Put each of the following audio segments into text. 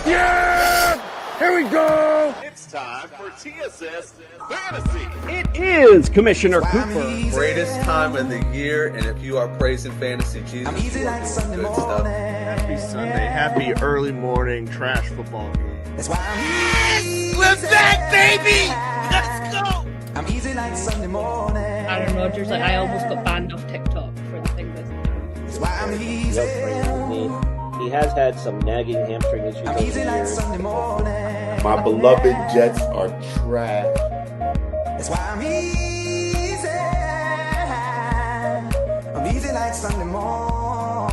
Yeah! Here we go! It's time for TSS Fantasy. It is Commissioner Cooper. Greatest time of the year, and if you are praising fantasy Jesus, you are doing good stuff. Happy Sunday, happy early morning trash football game. That's why I'm We're back, baby! Let's go! I'm easy like Sunday morning. Aaron Rodgers, like I almost got banned off TikTok for the thing that's That's why I'm easy. He has had some nagging hamstring issues I'm over easy the like years. Sunday morning. My beloved Jets are trash. That's why I'm easy. I'm easy like Sunday morning.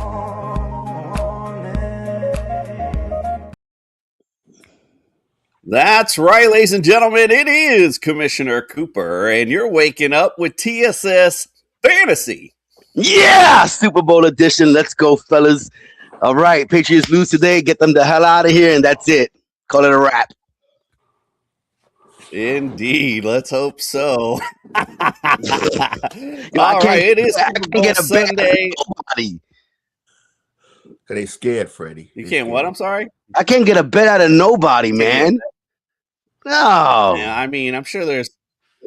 That's right, ladies and gentlemen. It is Commissioner Cooper, and you're waking up with TSS Fantasy. Yeah, Super Bowl edition. Let's go, fellas. All right, Patriots lose today. Get them the hell out of here, and that's it. Call it a wrap. Indeed. Let's hope so. I All right, it is I Super can't Bowl get a bet Sunday. nobody. Cause they scared, Freddie. You can't what? I'm sorry? I can't get a bet out of nobody, man. No. Yeah, I mean, I'm sure there'll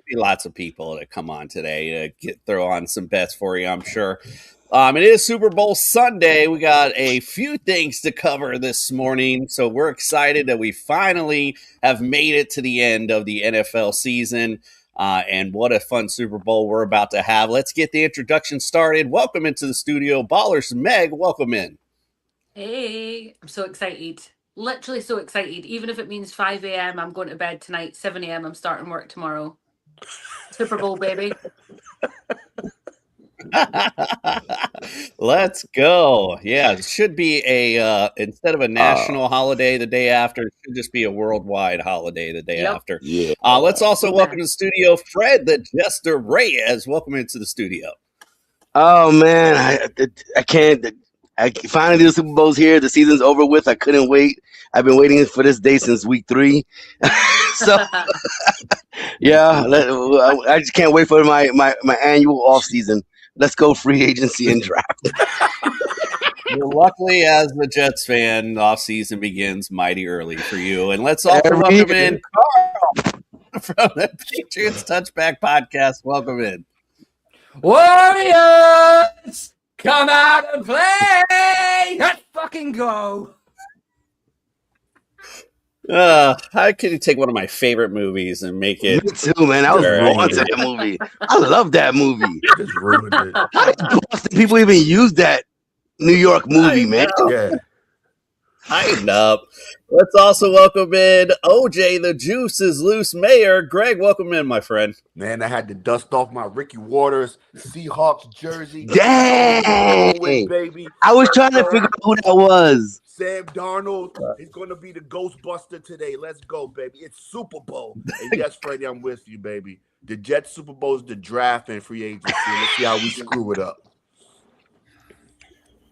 be lots of people that come on today to throw on some bets for you, I'm sure. It is Super Bowl Sunday. We got a few things to cover this morning, so we're excited that we finally have made it to the end of the NFL season. And what a fun Super Bowl we're about to have. Let's get the introduction started. Welcome into the studio, Ballers. Meg, welcome in. Hey, I'm so excited. Literally so excited. Even if it means 5 a.m., I'm going to bed tonight. 7 a.m., I'm starting work tomorrow. Super Bowl, baby. Let's go. Yeah, it should be a instead of a national holiday the day after, it should just be a worldwide holiday the day after. Yeah. Let's also welcome to the studio Fred the Jester Reyes. Welcome into the studio. Oh man, I can't. I finally the Super Bowl's here. The season's over with. I couldn't wait. I've been waiting for this day since week 3. So yeah, I just can't wait for my annual off season. Let's go free agency and draft. Well, luckily, as the Jets fan, off season begins mighty early for you. And let's also Every welcome year. in Carl from the Patriots Touchback Podcast. Welcome in. Warriors, come out and play! Let's fucking go! How can you take one of my favorite movies and make it? Me too, man. I was Sure, born I to know. that movie. I love that movie. Just ruined it. How did Boston people even use that New York movie, man? Yeah. Tighten up. Let's also welcome in OJ, the Juice is Loose Mayor. Greg, welcome in, my friend. Man, I had to dust off my Ricky Waters Seahawks jersey. Dang! Baby. I was trying to figure out who that was. Sam Darnold is going to be the Ghostbuster today. Let's go, baby. It's Super Bowl. And yes, Freddie, I'm with you, baby. The Jets Super Bowl is the draft and free agency. Let's see how we screw it up.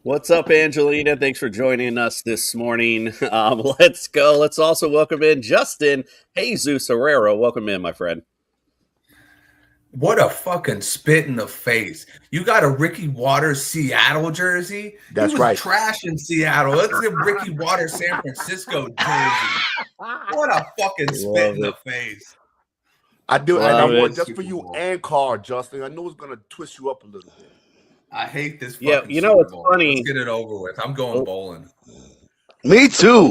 What's up, Angelina? Thanks for joining us this morning. Let's go. Let's also welcome in Justin Jesus Herrera. Welcome in, my friend. What a fucking spit in the face. You got a Ricky Waters Seattle jersey? That's he was right. trash in Seattle. Let's give Ricky Waters San Francisco jersey. What a fucking spit in the face. I do, and I Love want it. just for you and Carl, Justin. I know it's going to twist you up a little bit. I hate this fucking Yeah, you know Super what's Bowl. funny? Let's get it over with. I'm going bowling. Me too.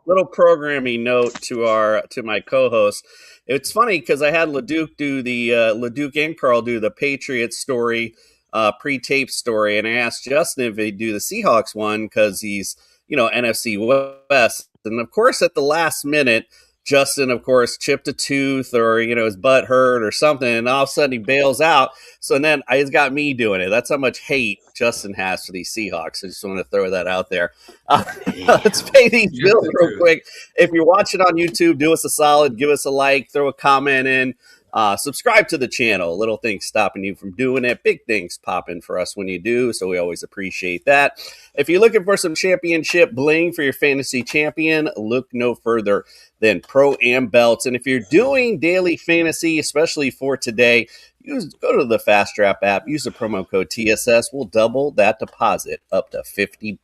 Little programming note to my co-host. It's funny because I had LeDuc do the LeDuc and Carl do the Patriots story, pre-tape story, and I asked Justin if he'd do the Seahawks one because he's NFC West, and of course at the last minute, Justin, of course, chipped a tooth or, his butt hurt or something, and all of a sudden he bails out. So then it's got me doing it. That's how much hate Justin has for these Seahawks. I just want to throw that out there. Let's pay these bills real quick. If you're watching on YouTube, do us a solid. Give us a like. Throw a comment in. Subscribe to the channel. Little things stopping you from doing it. Big things popping for us when you do, so we always appreciate that. If you're looking for some championship bling for your fantasy champion, look no further than Pro-Am Belts. And if you're doing daily fantasy, especially for today, go to the Fast Draft app. Use the promo code TSS. We'll double that deposit up to $50.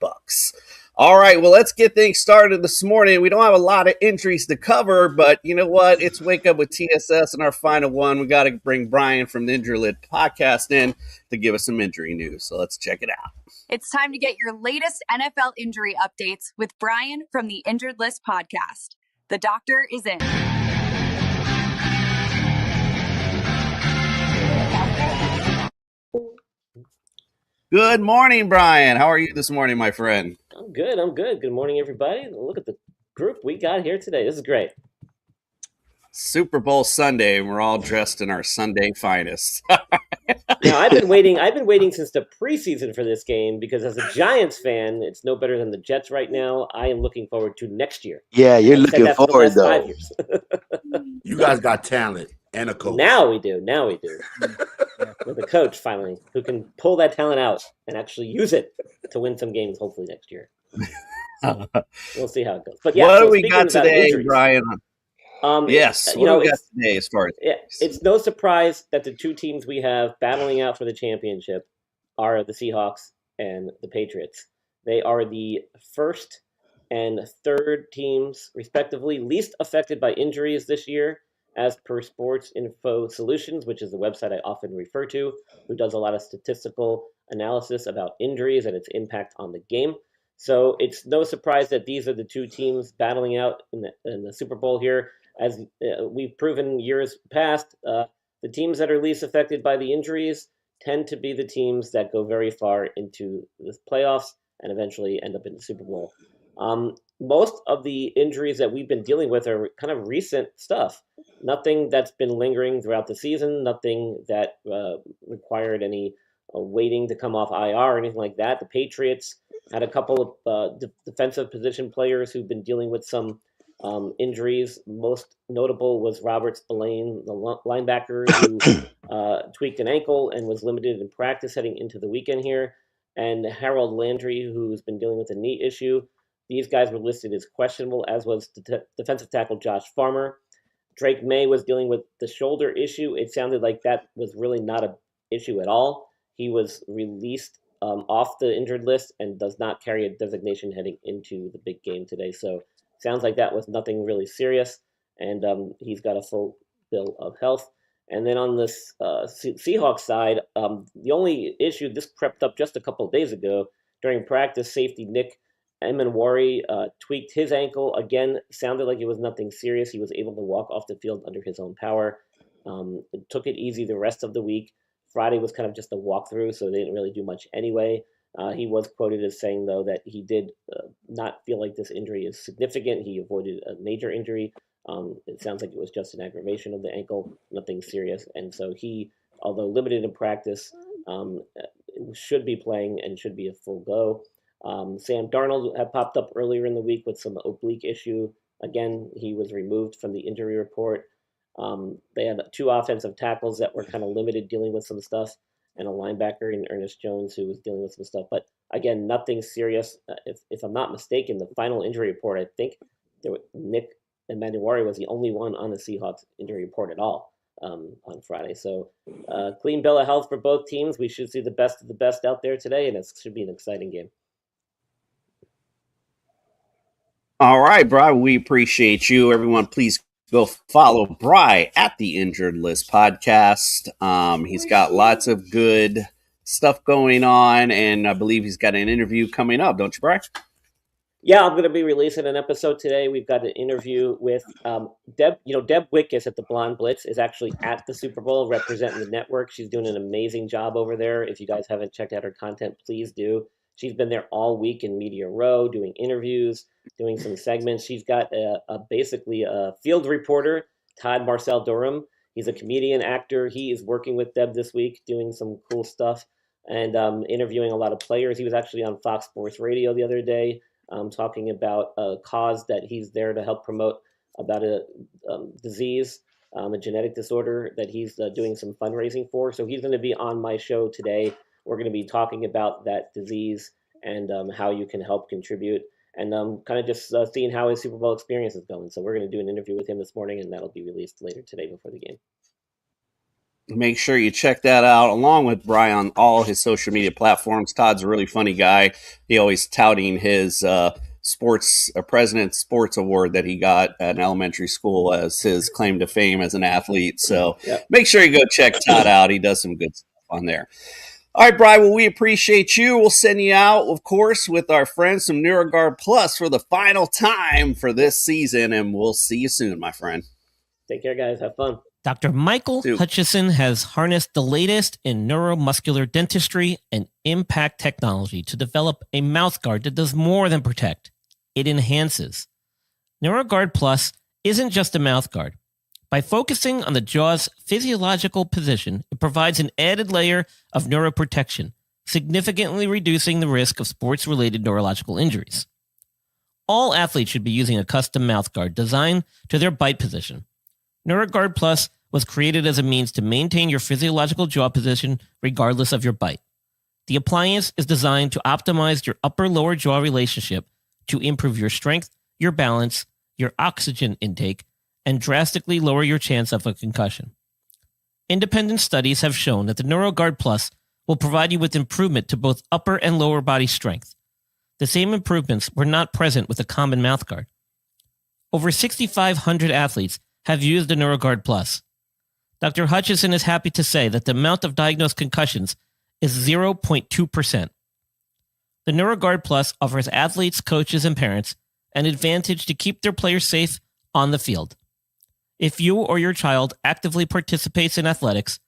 All right, well, let's get things started this morning. We don't have a lot of injuries to cover, but you know what? It's Wake Up with TSS and our final one. We got to bring Brian from the Injured List podcast in to give us some injury news. So let's check it out. It's time to get your latest NFL injury updates with Brian from the Injured List podcast. The doctor is in. Good morning, Brian. How are you this morning, my friend? I'm good. Good morning, everybody. Look at the group we got here today. This is great. Super Bowl Sunday, and we're all dressed in our Sunday finest. Now, I've been waiting since the preseason for this game because as a Giants fan, it's no better than the Jets right now. I am looking forward to next year. Yeah, you're looking forward, though. You guys got talent and a coach. Now we do. With a coach, finally, who can pull that talent out and actually use it to win some games, hopefully, next year. We'll see how it goes. But yeah, what do we got today, injuries, Brian? Yes, what do we got today as far as it's no surprise that the two teams we have battling out for the championship are the Seahawks and the Patriots. They are the first and third teams, respectively, least affected by injuries this year, as per Sports Info Solutions, which is the website I often refer to, who does a lot of statistical analysis about injuries and its impact on the game. So it's no surprise that these are the two teams battling out in the Super Bowl here. As we've proven years past, the teams that are least affected by the injuries tend to be the teams that go very far into the playoffs and eventually end up in the Super Bowl. Most of the injuries that we've been dealing with are kind of recent stuff. Nothing that's been lingering throughout the season, nothing that required any waiting to come off IR or anything like that. The Patriots had a couple of defensive position players who've been dealing with some injuries. Most notable was Robert Spillane, the linebacker, who tweaked an ankle and was limited in practice heading into the weekend here, and Harold Landry, who's been dealing with a knee issue. These guys were listed as questionable, as was defensive tackle Josh Farmer. Drake May was dealing with the shoulder issue. It sounded like that was really not an issue at all. He was released off the injured list and does not carry a designation heading into the big game today. So sounds like that was nothing really serious, and he's got a full bill of health. And then on this Seahawks side, the only issue, this crept up just a couple of days ago. During practice, safety Nick Emanwari tweaked his ankle. Again, sounded like it was nothing serious. He was able to walk off the field under his own power. Took it easy the rest of the week. Friday was kind of just a walkthrough, so they didn't really do much anyway. He was quoted as saying, though, that he did not feel like this injury is significant. He avoided a major injury. It sounds like it was just an aggravation of the ankle, nothing serious. And so he, although limited in practice, should be playing and should be a full go. Sam Darnold had popped up earlier in the week with some oblique issue. Again, he was removed from the injury report. They had two offensive tackles that were kind of limited dealing with some stuff, and a linebacker in Ernest Jones who was dealing with some stuff. But again, nothing serious. If I'm not mistaken, the final injury report, I think Nick Emanwari was the only one on the Seahawks injury report at all on Friday. So clean bill of health for both teams. We should see the best of the best out there today, and it should be an exciting game. All right, Bri, we appreciate you. Everyone, please go follow Bri at the Injured List podcast. He's got lots of good stuff going on, and I believe he's got an interview coming up, don't you, Bri? Yeah, I'm going to be releasing an episode today. We've got an interview with Deb. Deb Wickus at the Blonde Blitz is actually at the Super Bowl representing the network. She's doing an amazing job over there. If you guys haven't checked out her content, please do. She's been there all week in Media Row doing interviews, doing some segments. She's got basically a field reporter, Todd Marcel Durham. He's a comedian, actor. He is working with Deb this week, doing some cool stuff and interviewing a lot of players. He was actually on Fox Sports Radio the other day talking about a cause that he's there to help promote about a disease, a genetic disorder that he's doing some fundraising for. So he's going to be on my show today. We're going to be talking about that disease and how you can help contribute and kind of just seeing how his Super Bowl experience is going. So we're going to do an interview with him this morning, and that'll be released later today before the game. Make sure you check that out along with Brian on all his social media platforms. Todd's a really funny guy. He always touting his President Sports Award that he got at an elementary school as his claim to fame as an athlete. So make sure you go check Todd out. He does some good stuff on there. All right, Brian, well, we appreciate you. We'll send you out, of course, with our friends from NeuroGuard Plus for the final time for this season, and we'll see you soon, my friend. Take care, guys. Have fun. Dr. Michael Hutchison has harnessed the latest in neuromuscular dentistry and impact technology to develop a mouthguard that does more than protect. It enhances. NeuroGuard Plus isn't just a mouthguard. By focusing on the jaw's physiological position, it provides an added layer of neuroprotection, significantly reducing the risk of sports-related neurological injuries. All athletes should be using a custom mouthguard designed to their bite position. NeuroGuard Plus was created as a means to maintain your physiological jaw position regardless of your bite. The appliance is designed to optimize your upper-lower jaw relationship to improve your strength, your balance, your oxygen intake, and drastically lower your chance of a concussion. Independent studies have shown that the NeuroGuard Plus will provide you with improvement to both upper and lower body strength. The same improvements were not present with a common mouthguard. Over 6,500 athletes have used the NeuroGuard Plus. Dr. Hutchison is happy to say that the amount of diagnosed concussions is 0.2%. The NeuroGuard Plus offers athletes, coaches, and parents an advantage to keep their players safe on the field. If you or your child actively participates in athletics,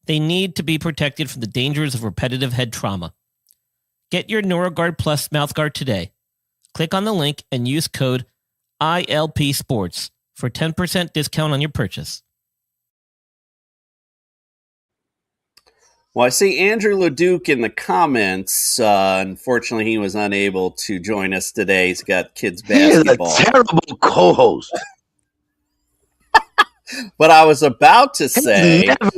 they need to be protected from the dangers of repetitive head trauma. Get your NeuroGuard Plus mouthguard today. Click on the link and use code ILP Sports for 10% discount on your purchase. Well, I see Andrew LeDuc in the comments. Unfortunately, he was unable to join us today. He's got kids basketball. He is a terrible co-host. But I was about to say, how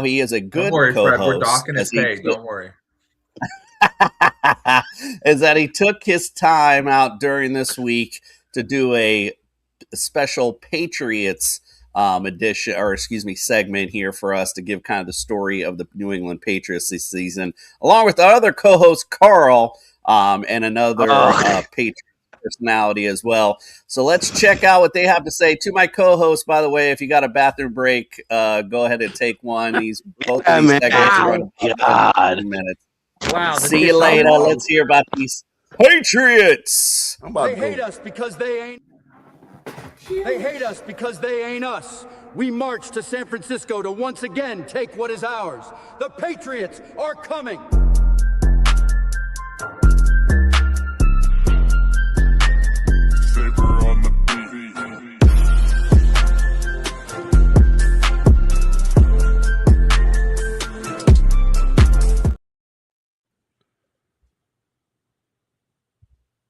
he is a good Don't worry, co-host. Fred, we're docking his pay. Don't worry. Is that he took his time out during this week to do a special Patriots segment here for us to give kind of the story of the New England Patriots this season, along with our other co-host Carl and another Patriot personality as well. So let's check out what they have to say. To my co-host, by the way, if you got a bathroom break, go ahead and take one. He's both of these segments run minutes. Wow. See you later. Let's hear about these Patriots. They hate us because they ain't. They hate us because they ain't us. We marched to San Francisco to once again take what is ours. The Patriots are coming.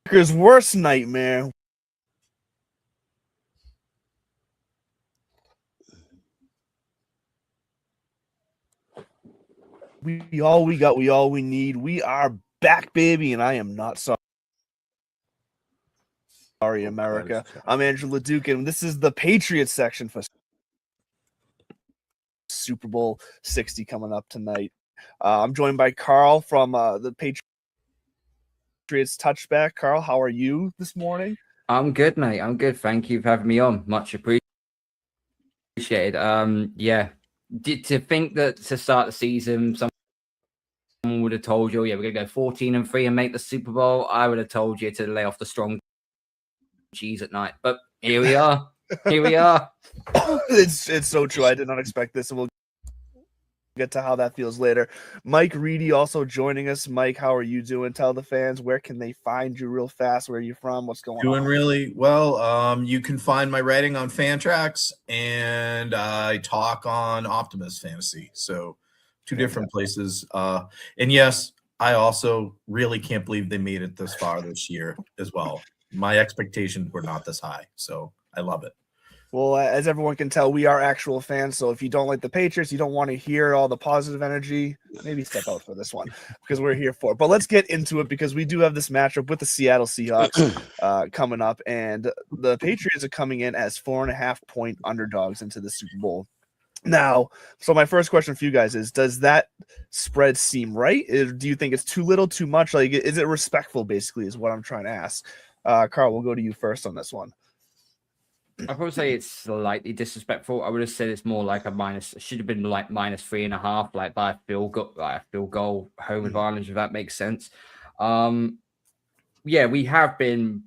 His worst nightmare. We all we got, we all we need. We are back, baby, and I am not sorry, America. I'm Andrew LeDuc, and this is the Patriots section for Super Bowl 60 coming up tonight. I'm joined by Carl from the Patriots Touchback. Carl, how are you this morning? I'm good, mate. I'm good. Thank you for having me on. Much appreciated. To think that to start the season, someone would have told you, we're going to go 14-3 and make the Super Bowl. I would have told you to lay off the strong cheese at night. But here we are. Here we are. It's so true. I did not expect this, and we'll get to how that feels later. Mike Reedy also joining us. Mike, how are you doing? Tell the fans, where can they find you real fast? Where are you from? What's going on? Doing really well. You can find my writing on Fantrax, and I talk on Optimus Fantasy. So two different places. And yes, I also really can't believe they made it this far this year as well. My expectations were not this high, so I love it. Well, as everyone can tell, we are actual fans. So if you don't like the Patriots, you don't want to hear all the positive energy, maybe step out for this one because we're here for it. But let's get into it because we do have this matchup with the Seattle Seahawks coming up, and the Patriots are coming in as 4.5-point underdogs into the Super Bowl. Now, so my first question for you guys is, does that spread seem right? Do you think it's too little, too much? Like, is it respectful, basically, is what I'm trying to ask. Carl, we'll go to you first on this one. I'd probably say it's slightly disrespectful. I would have said it's more like a minus. It should have been like -3.5, like by a field goal home advantage, if that makes sense. Yeah, we have been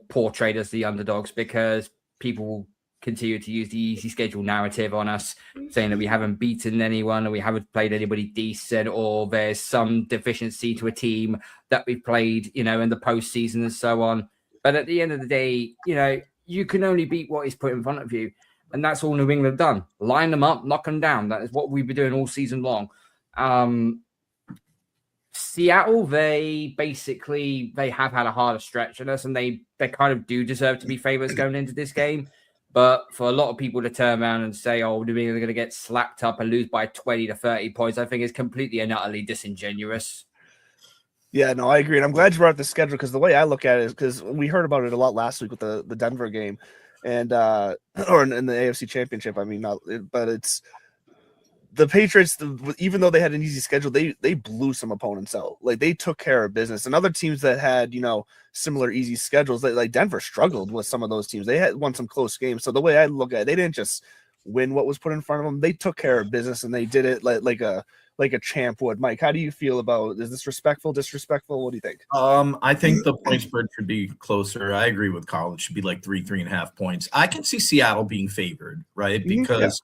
portrayed as the underdogs because people continue to use the easy schedule narrative on us, saying that we haven't beaten anyone or we haven't played anybody decent, or there's some deficiency to a team that we've played, in the postseason and so on. But at the end of the day, you can only beat what is put in front of you. And that's all New England have done. Line them up, knock them down. That is what we've been doing all season long. Seattle, they have had a harder stretch on us, and they kind of do deserve to be favorites going into this game. But for a lot of people to turn around and say, oh, New England are going to get slapped up and lose by 20 to 30 points, I think is completely and utterly disingenuous. Yeah, no, I agree. And I'm glad you brought up the schedule because the way I look at it is because we heard about it a lot last week with the Denver game and or in the AFC Championship. I mean, but it's the Patriots, even though they had an easy schedule, they blew some opponents out. Like, they took care of business. And other teams that had, similar easy schedules, like Denver struggled with some of those teams. They had won some close games. So the way I look at it, they didn't just win what was put in front of them. They took care of business, and they did it like a champ would. Mike, how do you feel about, is this respectful, disrespectful? What do you think? I think the point spread should be closer. I agree with Carl. It should be like 3.5 points. I can see Seattle being favored, right? Because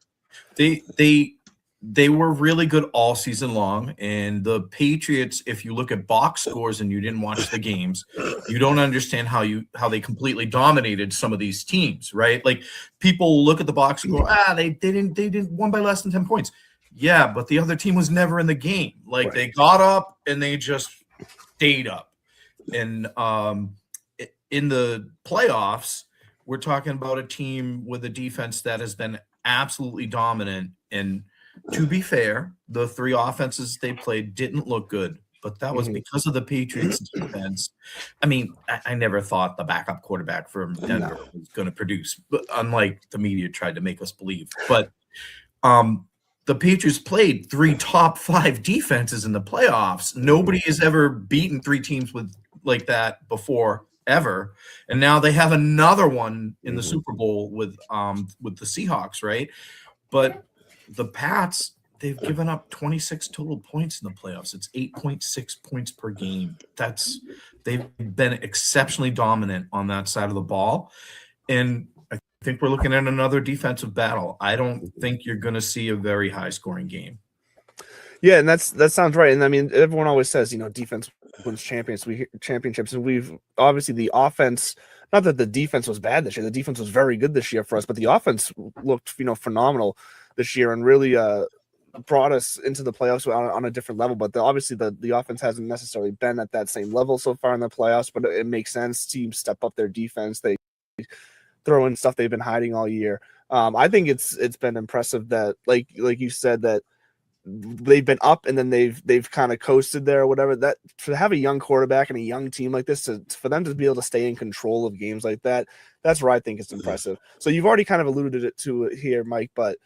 they were really good all season long. And the Patriots, if you look at box scores and you didn't watch the games, you don't understand how they completely dominated some of these teams, right? Like, people look at the box score, they didn't won by less than 10 points. Yeah, but the other team was never in the game. Like, they got up and they just stayed up. And in the playoffs, we're talking about a team with a defense that has been absolutely dominant. And to be fair, the three offenses they played didn't look good, but that was because of the Patriots defense. I mean, I never thought the backup quarterback from Denver was going to produce, but unlike the media tried to make us believe. But the Patriots played 3 top 5 defenses in the playoffs. Nobody has ever beaten 3 teams with like that before, ever. And now they have another one in the Super Bowl with the Seahawks, right? But the Pats, they've given up 26 total points in the playoffs. It's 8.6 points per game. They've been exceptionally dominant on that side of the ball. And I think we're looking at another defensive battle. I don't think you're going to see a very high scoring game. Yeah, and that sounds right. And I mean, everyone always says, defense wins championships. And we've obviously the offense, not that the defense was bad this year. The defense was very good this year for us, but the offense looked, phenomenal this year and really brought us into the playoffs on a different level. But obviously the offense hasn't necessarily been at that same level so far in the playoffs, but it makes sense. Teams step up their defense. They throw in stuff they've been hiding all year. I think it's been impressive that, like you said, that they've been up and then they've kind of coasted there or whatever. That to have a young quarterback and a young team like this, for them to be able to stay in control of games like that, that's where I think it's impressive. So you've already kind of alluded to it here, Mike, but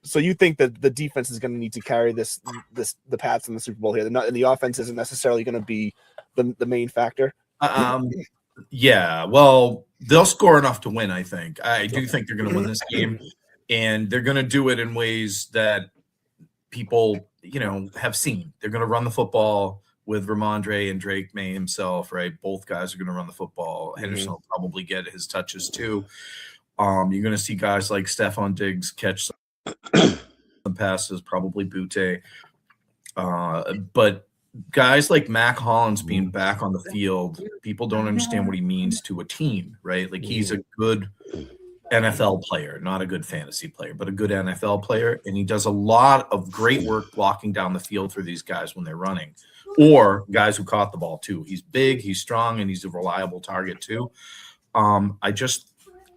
so you think that the defense is going to need to carry the Pats in the Super Bowl here, and the offense isn't necessarily going to be the main factor? Yeah, well, they'll score enough to win, I think. I do think they're going to win this game, and they're going to do it in ways that people, have seen. They're going to run the football with Ramondre and Drake May himself, right? Both guys are going to run the football. Henderson will probably get his touches too. You're going to see guys like Stephon Diggs catch some passes, probably Butte. But guys like Mac Hollins being back on the field, people don't understand what he means to a team, right? Like, he's a good NFL player, not a good fantasy player, but a good NFL player. And he does a lot of great work blocking down the field for these guys when they're running, or guys who caught the ball too. He's big, he's strong, and he's a reliable target too.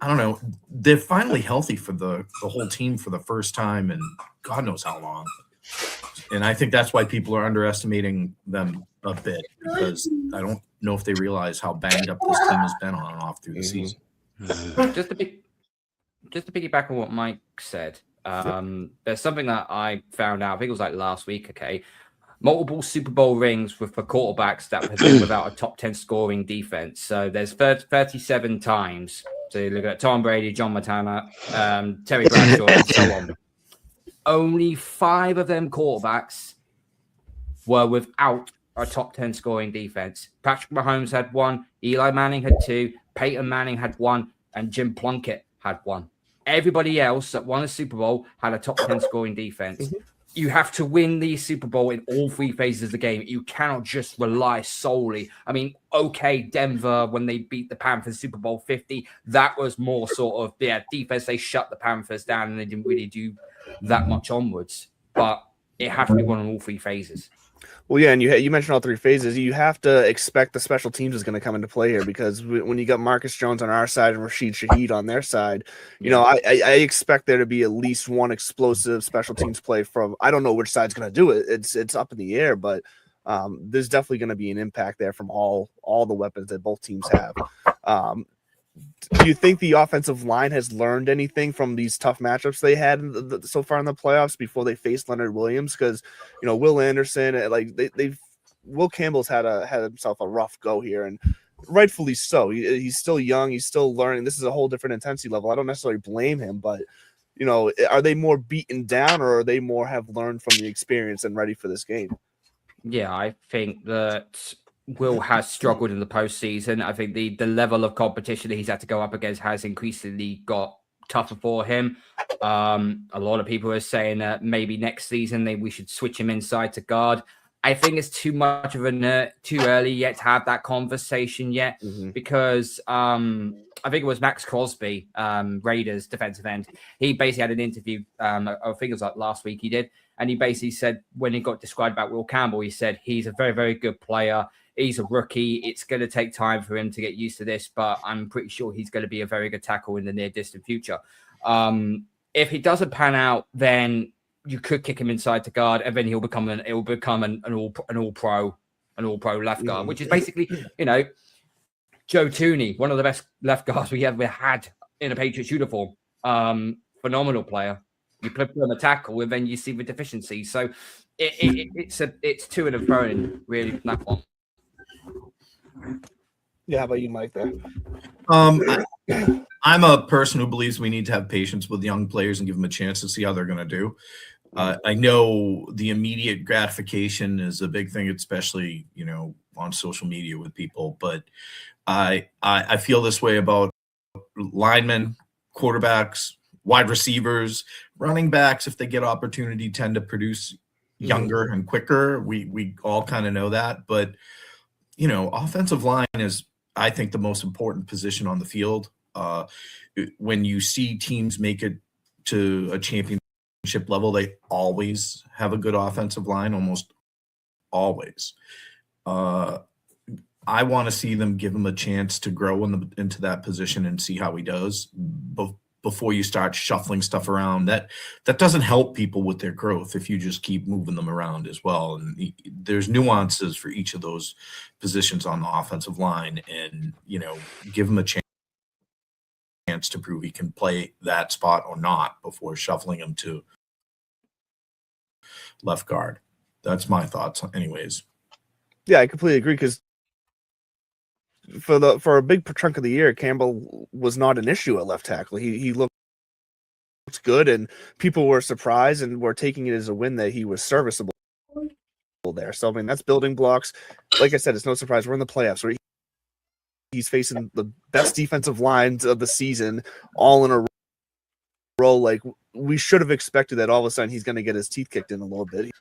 I don't know. They're finally healthy for the whole team for the first time in God knows how long. And I think that's why people are underestimating them a bit, because I don't know if they realize how banged up this team has been on and off through the season. Just to piggyback on what Mike said, there's something that I found out, I think it was like last week, okay? Multiple Super Bowl rings for quarterbacks that have been without a top 10 scoring defense. So there's 37 times. So you look at Tom Brady, John Montana, Terry Bradshaw, and so on. Only 5 of them quarterbacks were without a top 10 scoring defense. Patrick Mahomes had 1, Eli Manning had 2, Peyton Manning had 1, and Jim Plunkett had 1. Everybody else that won a Super Bowl had a top 10 scoring defense. You have to win the Super Bowl in all 3 phases of the game. You cannot just rely solely. I mean, okay, Denver, when they beat the Panthers Super Bowl 50, that was more sort of defense. They shut the Panthers down and they didn't really do that much onwards. But it has to be won in all 3 phases. Well, yeah, and you mentioned all 3 phases. You have to expect the special teams is going to come into play here, because when you got Marcus Jones on our side and Rashid Shaheed on their side, you know, I expect there to be at least one explosive special teams play from. I don't know which side's going to do it. It's up in the air, but there's definitely going to be an impact there from all the weapons that both teams have. Do you think the offensive line has learned anything from these tough matchups they had so far in the playoffs before they faced Leonard Williams? Because, you know, Will Anderson, like Will Campbell's had himself a rough go here, and rightfully so. He's still young. He's still learning. This is a whole different intensity level. I don't necessarily blame him, but, you know, are they more beaten down, or are they more have learned from the experience and ready for this game? Yeah, I think that Will has struggled in the postseason. I think the level of competition that he's had to go up against has increasingly got tougher for him. A lot of people are saying that maybe next season we should switch him inside to guard. I think it's too much of too early yet to have that conversation yet, because I think it was Max Crosby, Raiders defensive end. He basically had an interview, I think it was like last week he did, and he basically said, when he got described about Will Campbell, he said he's a very, very good player. He's a rookie. It's going to take time for him to get used to this, but I'm pretty sure he's going to be a very good tackle in the near distant future. If he doesn't pan out, then you could kick him inside to guard, and then he'll become an all pro left guard, which is basically, you know, Joe Tooney, one of the best left guards we ever had in a Patriots uniform. Phenomenal player. You put him on the tackle, and then you see the deficiency. So it's to and fro in really from that one. Yeah, how about you, Mike? There. I'm a person who believes we need to have patience with young players and give them a chance to see how they're going to do. I know the immediate gratification is a big thing, especially, you know, on social media with people. But I feel this way about linemen, quarterbacks, wide receivers, running backs. If they get opportunity, tend to produce younger and quicker. We all kind of know that, but you know, offensive line is, I think, the most important position on the field. When you see teams make it to a championship level, they always have a good offensive line, almost always. I want to see them, give him a chance to grow into that position and see how he does before you start shuffling stuff around. That doesn't help people with their growth if you just keep moving them around as well. And there's nuances for each of those positions on the offensive line, and, you know, give him a chance to prove he can play that spot or not before shuffling him to left guard. That's my thoughts anyways. Yeah, I completely agree, because for a big chunk of the year, Campbell was not an issue at left tackle. He looked good, and people were surprised and were taking it as a win that he was serviceable there. So, I mean, that's building blocks. Like I said, it's no surprise. We're in the playoffs, where he's facing the best defensive lines of the season all in a row. Like, we should have expected that all of a sudden he's going to get his teeth kicked in a little bit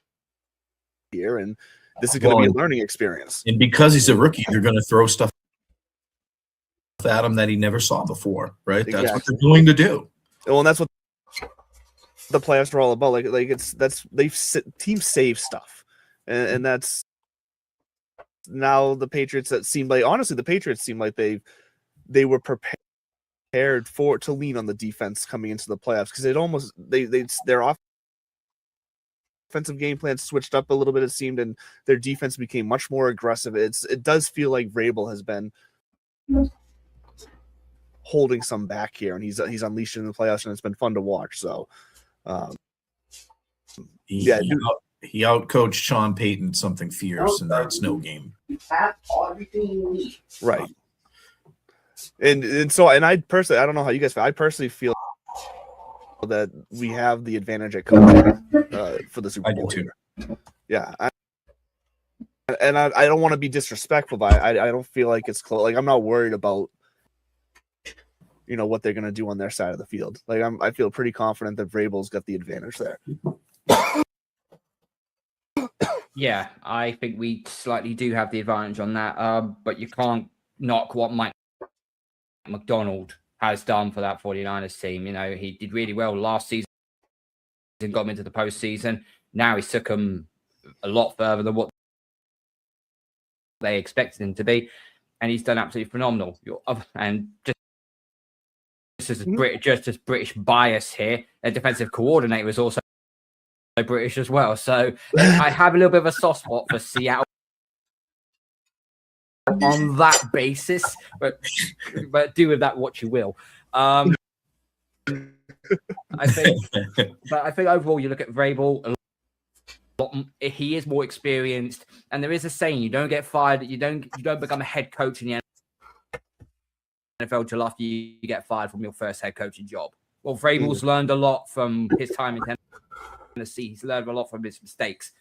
here, and this is going to be a learning experience. And because he's a rookie, they're going to throw stuff at him that he never saw before, right? Exactly. That's what they're going to do. Well, and that's what the playoffs are all about. Teams save stuff, and that's now the Patriots. The Patriots seem like they were prepared prepared to lean on the defense coming into the playoffs because their offensive game plan switched up a little bit, it seemed, and their defense became much more aggressive. It does feel like Vrabel has been holding some back here, and he's unleashed in the playoffs, and it's been fun to watch. So, he outcoached Sean Payton something fierce in that snow game. Right. And so I personally, I don't know how you guys feel. I personally feel that we have the advantage at coaching for the Super Bowl. Here. Yeah. I don't want to be disrespectful, but I don't feel like it's close. Like, I'm not worried about, what they're going to do on their side of the field. Like, I feel pretty confident that Vrabel's got the advantage there. Yeah, I think we slightly do have the advantage on that. But you can't knock what Mike McDonald has done for that 49ers team. He did really well last season and got him into the postseason. Now he's took them a lot further than what they expected him to be, and he's done absolutely phenomenal. And just as British bias here, their defensive coordinator was also British as well. So I have a little bit of a soft spot for Seattle on that basis, but do with that what you will. I think overall, you look at Vrabel. He is more experienced, and there is a saying: you don't get fired, you don't become a head coach in the NFL till after you get fired from your first head coaching job. Well, Vrabel's learned a lot from his time in Tennessee. He's learned a lot from his mistakes.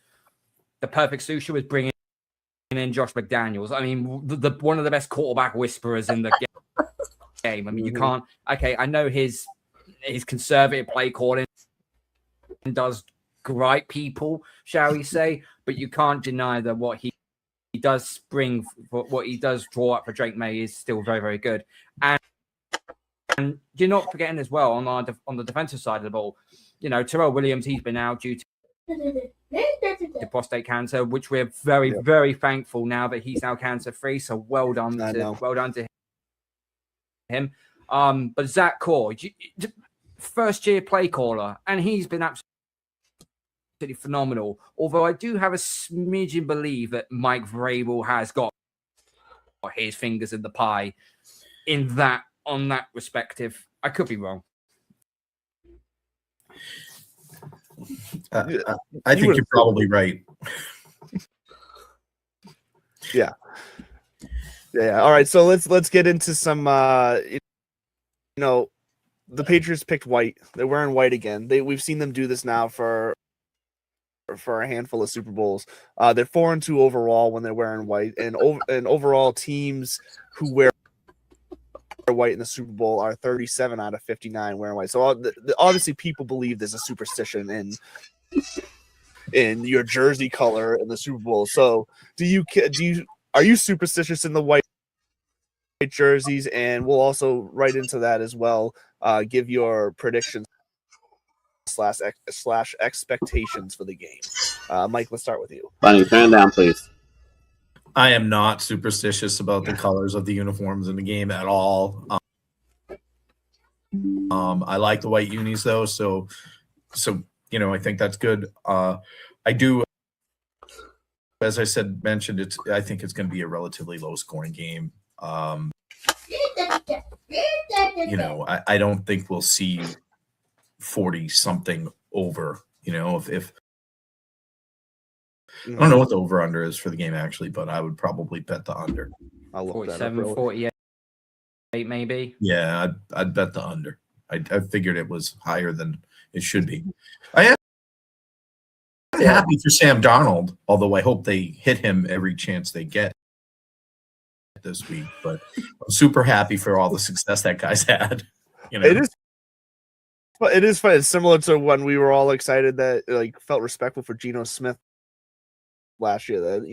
The perfect solution was bringing in Josh McDaniels. I mean, one of the best quarterback whisperers in the game. I mean, you can't. Okay, I know his conservative play calling does gripe people, shall we say, but you can't deny that what he does what he does draw up for Drake May is still very, very good. And you're not forgetting as well on the defensive side of the ball, Terrell Williams, he's been out due to prostate cancer, which we're very, very thankful now that he's now cancer free. So well done to him. But Zach Core, first year play caller, and he's been absolutely phenomenal. Although I do have a smidgen believe that Mike Vrabel has got his fingers in the pie on that respective. I could be wrong. I think you're probably right. Yeah. All right, so let's get into some. The Patriots picked white. They're wearing white again. We've seen them do this now for a handful of Super Bowls. They're 4-2 overall when they're wearing white, and overall teams who wear white in the Super Bowl are 37 out of 59 wearing white. So obviously people believe there's a superstition in your jersey color in the Super Bowl. So are you superstitious in the white jerseys? And we'll also right into that as well. Give your predictions slash expectations for the game. Mike, let's start with you. Bunny, turn it down, please. I am not superstitious about the colors of the uniforms in the game at all. I like the white unis though, so I think that's good. I do, as I mentioned, I think it's going to be a relatively low scoring game. I don't think we'll see 40 something over. If I don't know what the over under is for the game actually, but I would probably bet the under. 47, 48 maybe. Yeah, I'd bet the under. I figured it was higher than it should be. I am happy for Sam Darnold, although I hope they hit him every chance they get this week. But I'm super happy for all the success that guy's had. It is fun. It's similar to when we were all excited that felt respectful for Geno Smith last year. That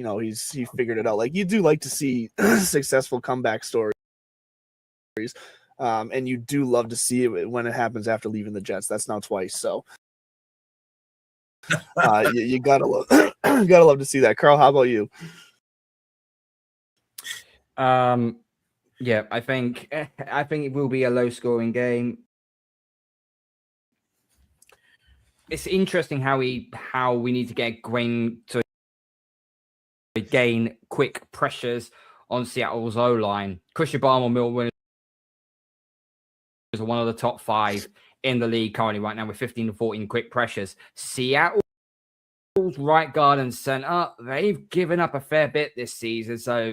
he figured it out. Like, you do like to see successful comeback stories, and you do love to see it when it happens after leaving the Jets. That's now twice. So you gotta love to see that. Carl, how about you? Yeah, I think it will be a low-scoring game. It's interesting how we need to get Grain to gain quick pressures on Seattle's O-line. Christian Barmore, Milton Williams is one of the top 5 in the league currently right now with 15 to 14 quick pressures. Seattle's right guard and center, they've given up a fair bit this season. So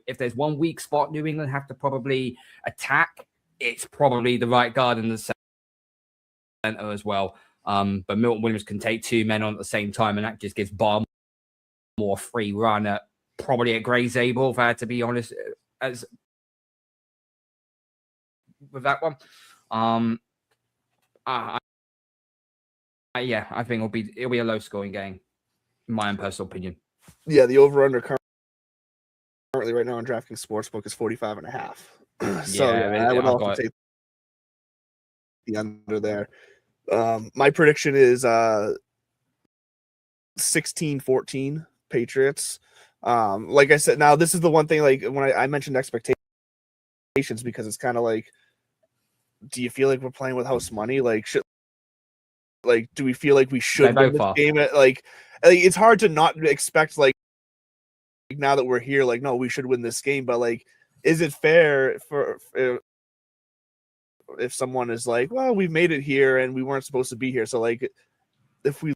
if there's one weak spot New England have to probably attack, it's probably the right guard and the center as well. But Milton Williams can take 2 men on at the same time, and that just gives Barmore more free run at probably at Gray Zabel, if I had to be honest, as with that one. Yeah, I think it'll be a low scoring game, in my own personal opinion. Yeah, the over under currently right now on DraftKings Sportsbook is 45.5. So I would also take the under there. My prediction is 16-14 Patriots. Like I said, now this is the one thing, like when I mentioned expectations, because it's kind of like, do you feel like we're playing with house money? Do we feel like we should win this game? Like it's hard to not expect, like, now that we're here, like, no, we should win this game. But like, is it fair for if someone is like, well, we've made it here and we weren't supposed to be here, so like, if we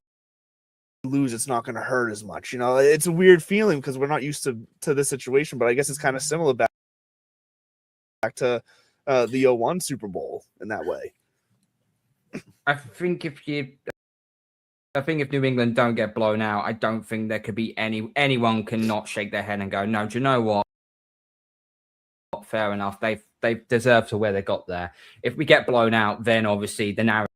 lose, it's not going to hurt as much, you know? It's a weird feeling because we're not used to this situation, but I guess it's kind of similar back to the 01 Super Bowl in that way. I think if New England don't get blown out, I don't think there could be anyone can not shake their head and go, no, do you know what? Fair enough. They deserve to where they got there. If we get blown out, then obviously the narrative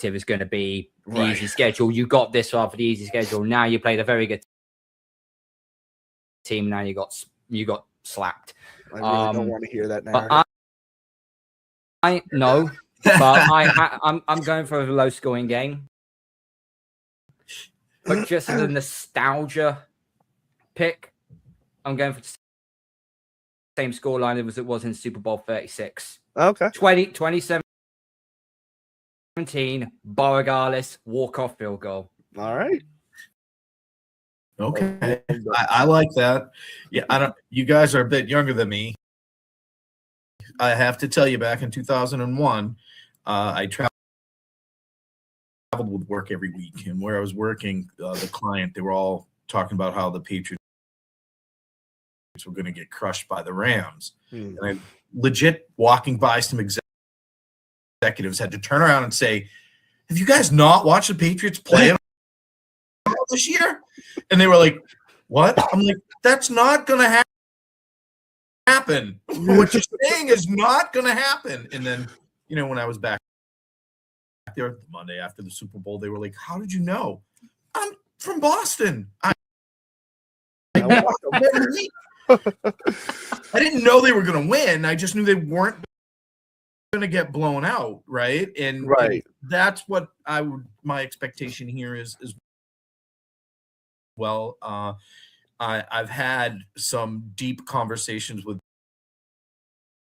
is going to be the easy schedule. You got this far for the easy schedule. Now you played a very good team. Now you got slapped. I really don't want to hear that narrative. But I know, but I'm going for a low scoring game. But just as a nostalgia pick, I'm going for the same scoreline as it was in Super Bowl 36. Okay. 2017, Borregales walk-off field goal. All right. Okay. I like that. Yeah, you guys are a bit younger than me. I have to tell you, back in 2001, I traveled with work every week, and where I was working, the client, they were all talking about how the Patriots were going to get crushed by the Rams. And I legit, walking by some executives, had to turn around and say, have you guys not watched the Patriots play this year? And they were like, what? I'm like, that's not going to happen. What you're saying is not going to happen. And then, when I was back there the Monday after the Super Bowl, they were like, how did you know? I'm from Boston. I didn't know they were going to win. I just knew they weren't going to get blown out, right? And that's what my expectation here is well. I've had some deep conversations with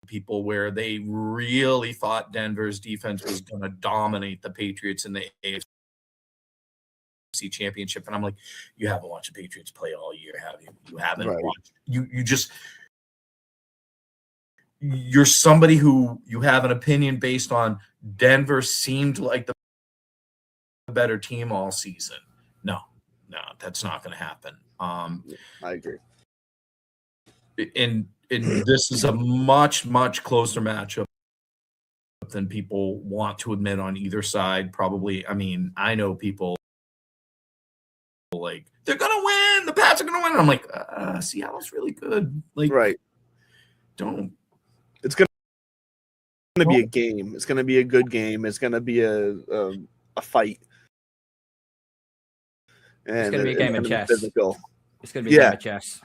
people where they really thought Denver's defense was going to dominate the Patriots in the AFC Championship, and I'm like, you haven't watched the Patriots play all year, have you? You haven't watched. You're somebody who you have an opinion based on Denver seemed like the better team all season. No, that's not going to happen. I agree. And this is a much, much closer matchup than people want to admit on either side. Probably, I know people like, they're going to win. The Pats are going to win. And I'm like, Seattle's really good. Like, don't. It's going to be a game. It's going to be a good game. It's going to be a fight. And it's going to be a game of chess. Physical. It's going to be a game of chess.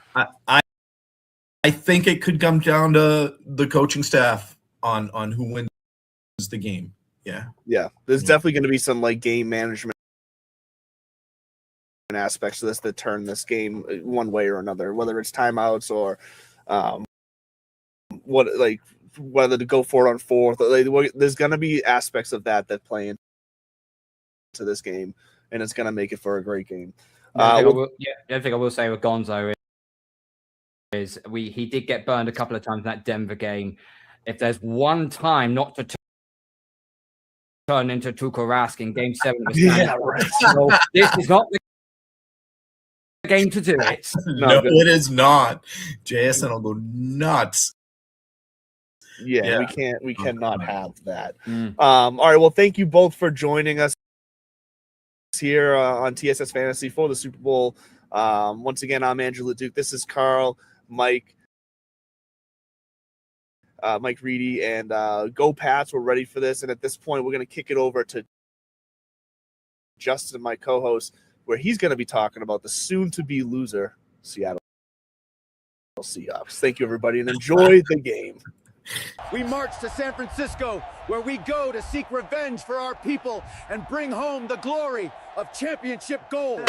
I think it could come down to the coaching staff on who wins the game. Yeah. There's definitely going to be some like game management aspects to this that turn this game one way or another, whether it's timeouts or what like whether to go for it on fourth. Like, there's going to be aspects of that play into this game, and it's going to make it for a great game. The other thing I will say with Gonzo is he did get burned a couple of times in that Denver game. If there's one time not to turn into Tuukka Rask in Game 7 of the so this is not the game to do it. No, it is not. JSN will go nuts. Yeah, we cannot have that. All right, well, thank you both for joining us here on TSS Fantasy for the Super Bowl. Once again, I'm Andrew LeDuc. This is Carl, Mike Reedy, and Go Pats. We're ready for this, and at this point, we're going to kick it over to Justin, my co-host, where he's going to be talking about the soon-to-be loser Seattle Seahawks. Thank you, everybody, and enjoy the game. We march to San Francisco, where we go to seek revenge for our people and bring home the glory of championship gold.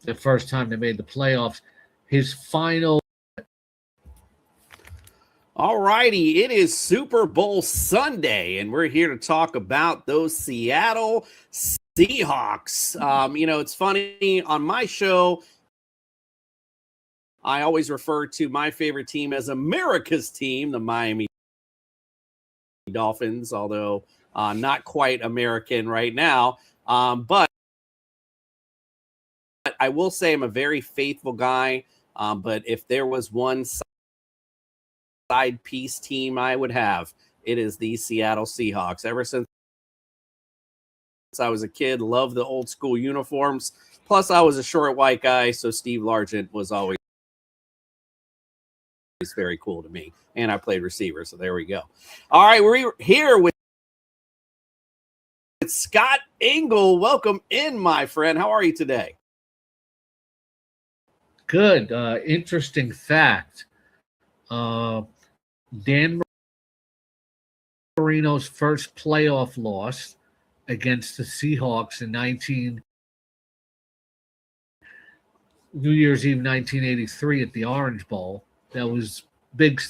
The first time they made the playoffs, his final. All righty, it is Super Bowl Sunday, and we're here to talk about those Seattle Seahawks. It's funny, on my show, I always refer to my favorite team as America's team, the Miami Dolphins, although not quite American right now. But I will say I'm a very faithful guy, but if there was one side piece team I would have, it is the Seattle Seahawks. Ever since I was a kid, loved the old school uniforms. Plus, I was a short white guy, so Steve Largent was always very cool to me. And I played receiver, so there we go. All right, we're here with Scott Engel. Welcome in, my friend. How are you today? Good. Interesting fact. Dan Marino's first playoff loss against the Seahawks in New Year's Eve 1983 at the Orange Bowl. That was big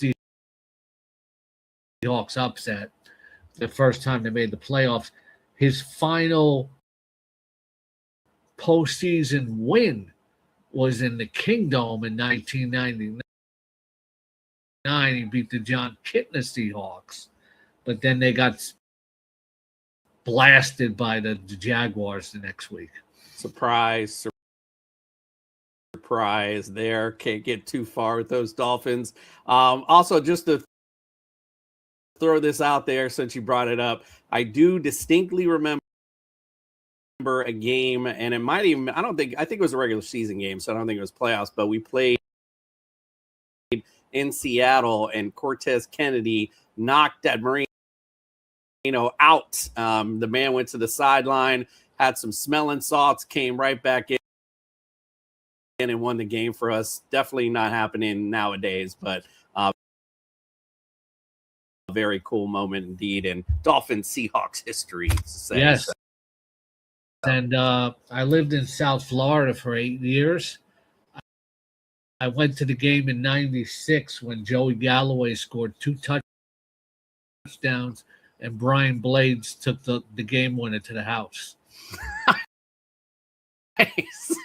Seahawks upset. The first time they made the playoffs. His final postseason win was in the Kingdome in 1999. He beat the John Kitna Seahawks, but then they got blasted by the Jaguars the next week. Surprise there. Can't get too far with those Dolphins. Also, just to throw this out there, since you brought it up, I do distinctly remember a game, and it might even, I think it was a regular season game, so I don't think it was playoffs, but we played in Seattle, and Cortez Kennedy knocked that Marino out. The man went to the sideline, had some smelling salts, came right back in and won the game for us. Definitely not happening nowadays, but a very cool moment indeed in Dolphin Seahawks history. Yes. And I lived in South Florida for 8 years. I went to the game in 96 when Joey Galloway scored 2 touchdowns and Brian Blades took the game winner to the house. Nice.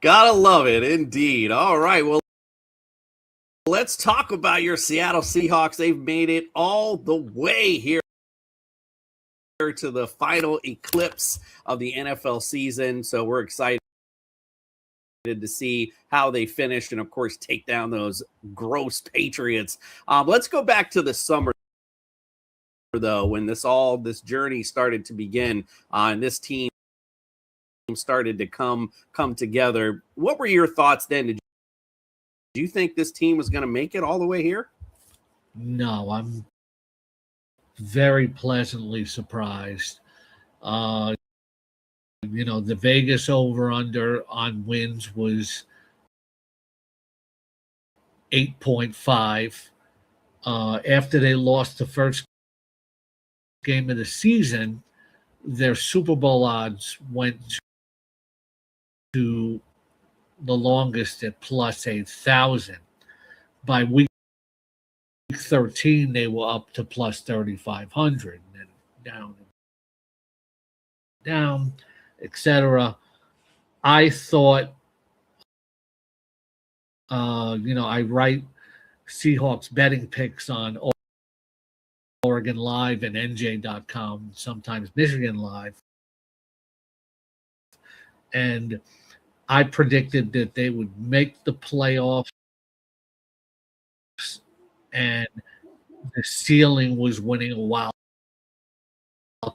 Gotta love it, indeed. All right, well, let's talk about your Seattle Seahawks. They've made it all the way here to the final eclipse of the NFL season, so we're excited to see how they finished and, of course, take down those gross Patriots. Let's go back to the summer, though, when this journey started to begin, and this team started to come together. What were your thoughts then? Did you think this team was going to make it all the way here? No, I'm very pleasantly surprised. The Vegas over-under on wins was 8.5. after they lost the first game of the season, their Super Bowl odds went to the longest at plus 8,000. By week 13, they were up to plus 3,500, and then down, etc. I thought, I write Seahawks betting picks on Oregon Live and NJ.com, sometimes Michigan Live. And I predicted that they would make the playoffs, and the ceiling was winning a wild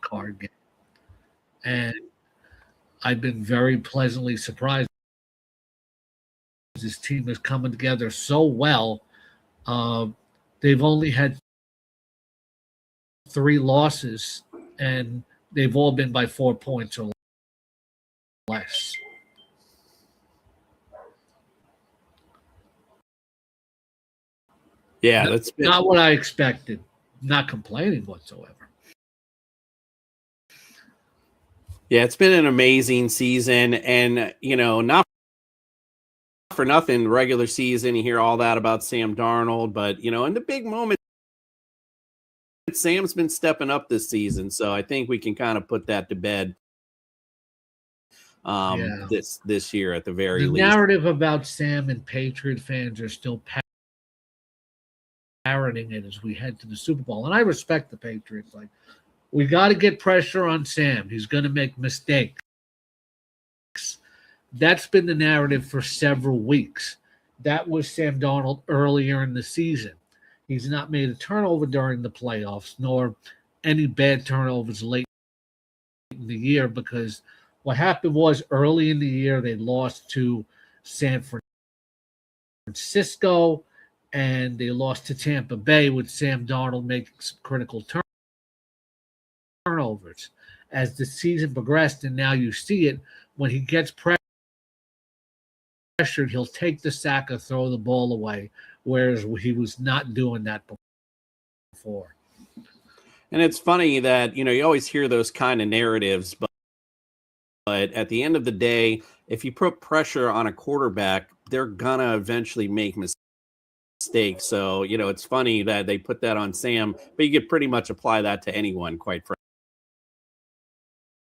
card game. And I've been very pleasantly surprised. This team is coming together so well. They've only had 3 losses, and they've all been by 4 points or less. Yeah, that's not what I expected. Not complaining whatsoever. Yeah, it's been an amazing season, and not for nothing, regular season, you hear all that about Sam Darnold, but in the big moment, Sam's been stepping up this season, so I think we can kind of put that to bed this year at the very least. The narrative about Sam and Patriot fans are still parroting it as we head to the Super Bowl, and I respect the Patriots. Like, we got to get pressure on Sam. He's going to make mistakes. That's been the narrative for several weeks. That was Sam Darnold earlier in the season. He's not made a turnover during the playoffs, nor any bad turnovers late in the year, because what happened was early in the year they lost to San Francisco, and they lost to Tampa Bay with Sam Darnold making some critical turnovers. As the season progressed, and now you see it, when he gets pressured, he'll take the sack or throw the ball away, whereas he was not doing that before. And it's funny that, you always hear those kind of narratives, but at the end of the day, if you put pressure on a quarterback, they're going to eventually make mistakes. So, it's funny that they put that on Sam, but you could pretty much apply that to anyone, quite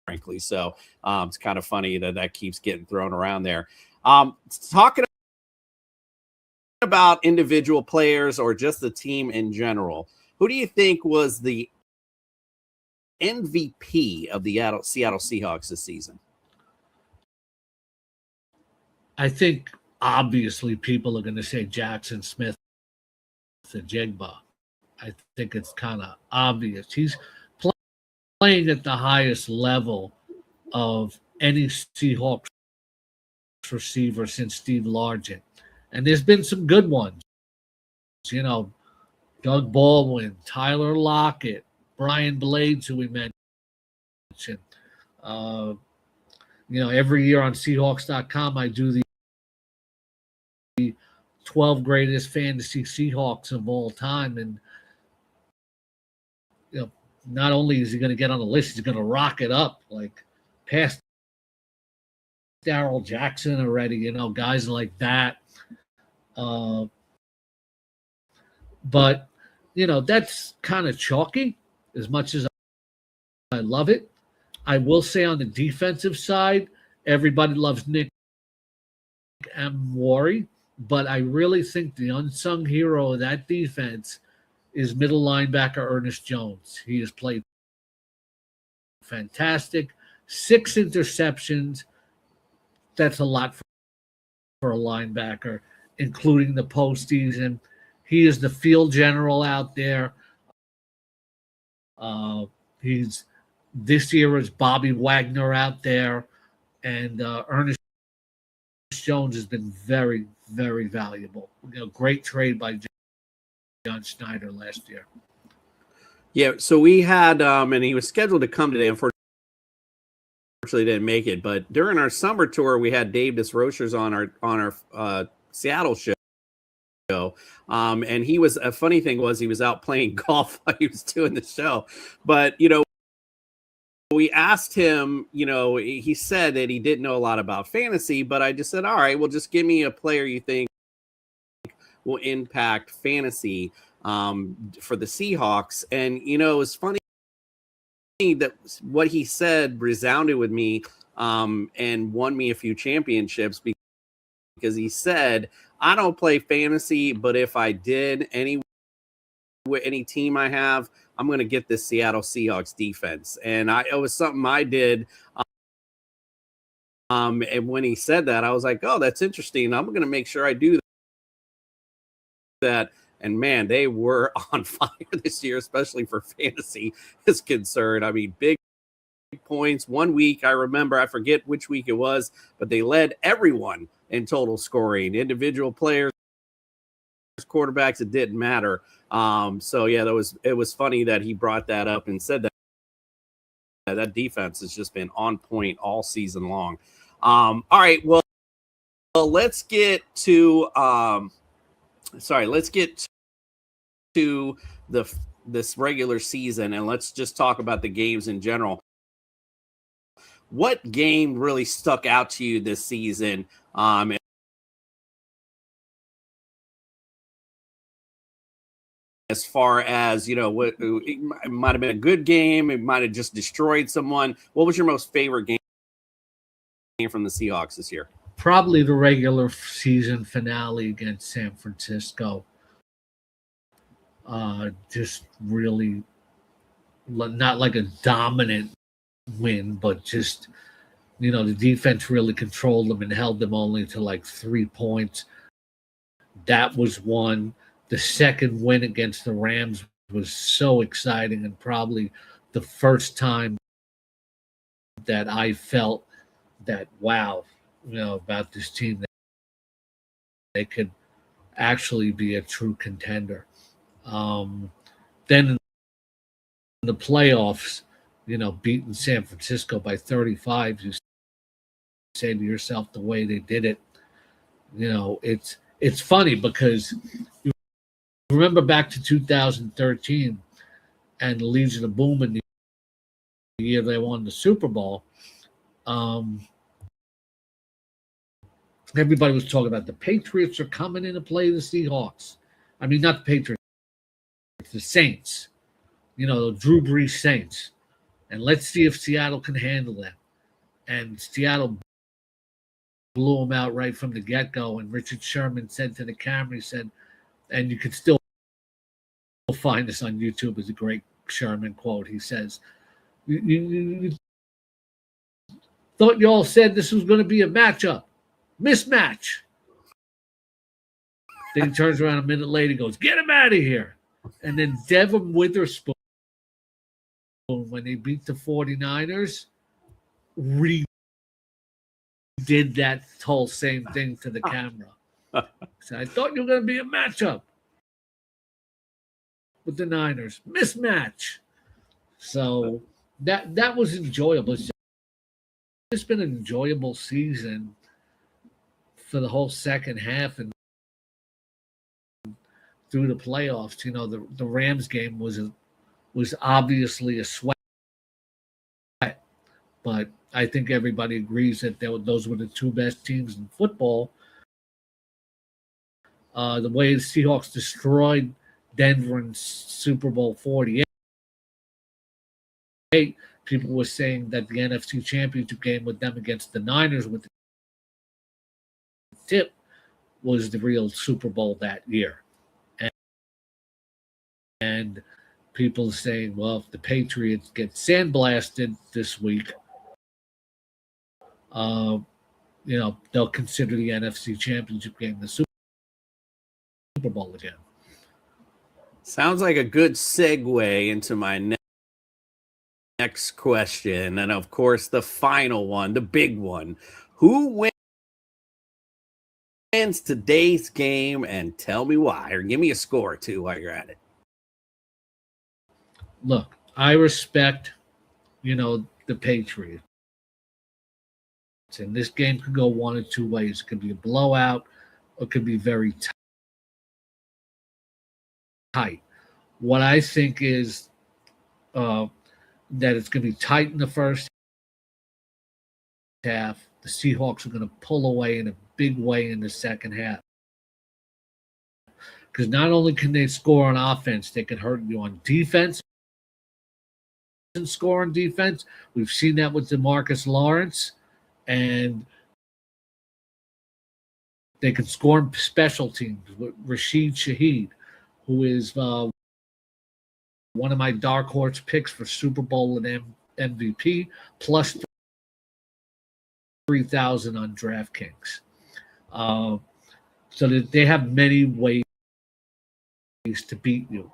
frankly. So it's kind of funny that keeps getting thrown around there. Talking about individual players or just the team in general, who do you think was the MVP of the Seattle Seahawks this season? I think obviously people are going to say Jackson Smith and Jigba. I think it's kind of obvious. He's playing at the highest level of any Seahawks receiver since Steve Largent. And there's been some good ones. Doug Baldwin, Tyler Lockett, Brian Blades, who we mentioned. Every year on Seahawks.com, I do the 12 greatest fantasy Seahawks of all time. And, not only is he going to get on the list, he's going to rock it up, like past Darrell Jackson already, guys like that. But, that's kind of chalky as much as I love it. I will say on the defensive side, everybody loves Nick Amwari, but I really think the unsung hero of that defense is middle linebacker Ernest Jones. He has played fantastic. 6 interceptions. That's a lot for a linebacker, including the postseason. He is the field general out there. This year is Bobby Wagner out there, and Ernest Jones has been very, very valuable. Great trade by John Schneider last year. Yeah, so we had, and he was scheduled to come today. Unfortunately, didn't make it. But during our summer tour, we had Dave DesRochers on our Seattle show. And he was a funny thing was he was out playing golf while he was doing the show. But, we asked him, he said that he didn't know a lot about fantasy, but I just said, all right, well, just give me a player you think will impact fantasy for the Seahawks. And, it was funny that what he said resounded with me and won me a few championships because he said, I don't play fantasy, but if I did, any team I have, I'm going to get this Seattle Seahawks defense. And it was something I did. And when he said that, I was like, oh, that's interesting. I'm going to make sure I do that. And man, they were on fire this year, especially for fantasy is concerned. I mean, big points. 1 week, I remember, I forget which week it was, but they led everyone in total scoring, individual players, quarterbacks, it didn't matter. So yeah, it was funny that he brought that up and said that defense has just been on point all season long. All right, well, let's get to this regular season, and let's just talk about the games in general. What game really stuck out to you this season? As far as, what it might have been a good game, it might have just destroyed someone. What was your most favorite game from the Seahawks this year? Probably the regular season finale against San Francisco. Just really not like a dominant win, but just, the defense really controlled them and held them only to like 3 points. That was one. The second win against the Rams was so exciting, and probably the first time that I felt that, wow, about this team, that they could actually be a true contender. Then in the playoffs, beating San Francisco by 35, you say to yourself, the way they did it, it's funny because you remember back to 2013 and the Legion of Boom in the year they won the Super Bowl. Everybody was talking about the Patriots are coming in to play the Seahawks. I mean, not the Patriots, the Saints. The Drew Brees Saints. And let's see if Seattle can handle that. And Seattle blew them out right from the get-go. And Richard Sherman said to the camera, he said, and you can still find this on YouTube, is a great Sherman quote. He says, you thought you all said this was going to be a matchup. Mismatch. Then he turns around a minute later, goes, get him out of here. And then Devin Witherspoon, when they beat the 49ers, redid that whole same thing to the camera. So I thought you were going to be a matchup with the Niners. Mismatch. So that was enjoyable. It's been an enjoyable season for the whole second half and through the playoffs. The Rams game was obviously a sweat, but I think everybody agrees that those were the two best teams in football. The way the Seahawks destroyed Denver in Super Bowl 48, people were saying that the NFC Championship game with them against the Niners with the tip was the real Super Bowl that year. And people saying, well, if the Patriots get sandblasted this week, they'll consider the NFC Championship game the Super Bowl again. Sounds like a good segue into my next question. And of course, the final one, the big one. Who wins today's game, and tell me why, or give me a score too while you're at it. Look, I respect, the Patriots. And this game could go one of two ways. It could be a blowout, or it could be very tight. What I think is that it's going to be tight in the first half. The Seahawks are going to pull away in a big way in the second half. Because not only can they score on offense, they can hurt you on defense and score on defense. We've seen that with DeMarcus Lawrence, and they can score on special teams with Rashid Shaheed, who is one of my dark horse picks for Super Bowl and MVP, plus 3,000 on DraftKings. So that they have many ways to beat you.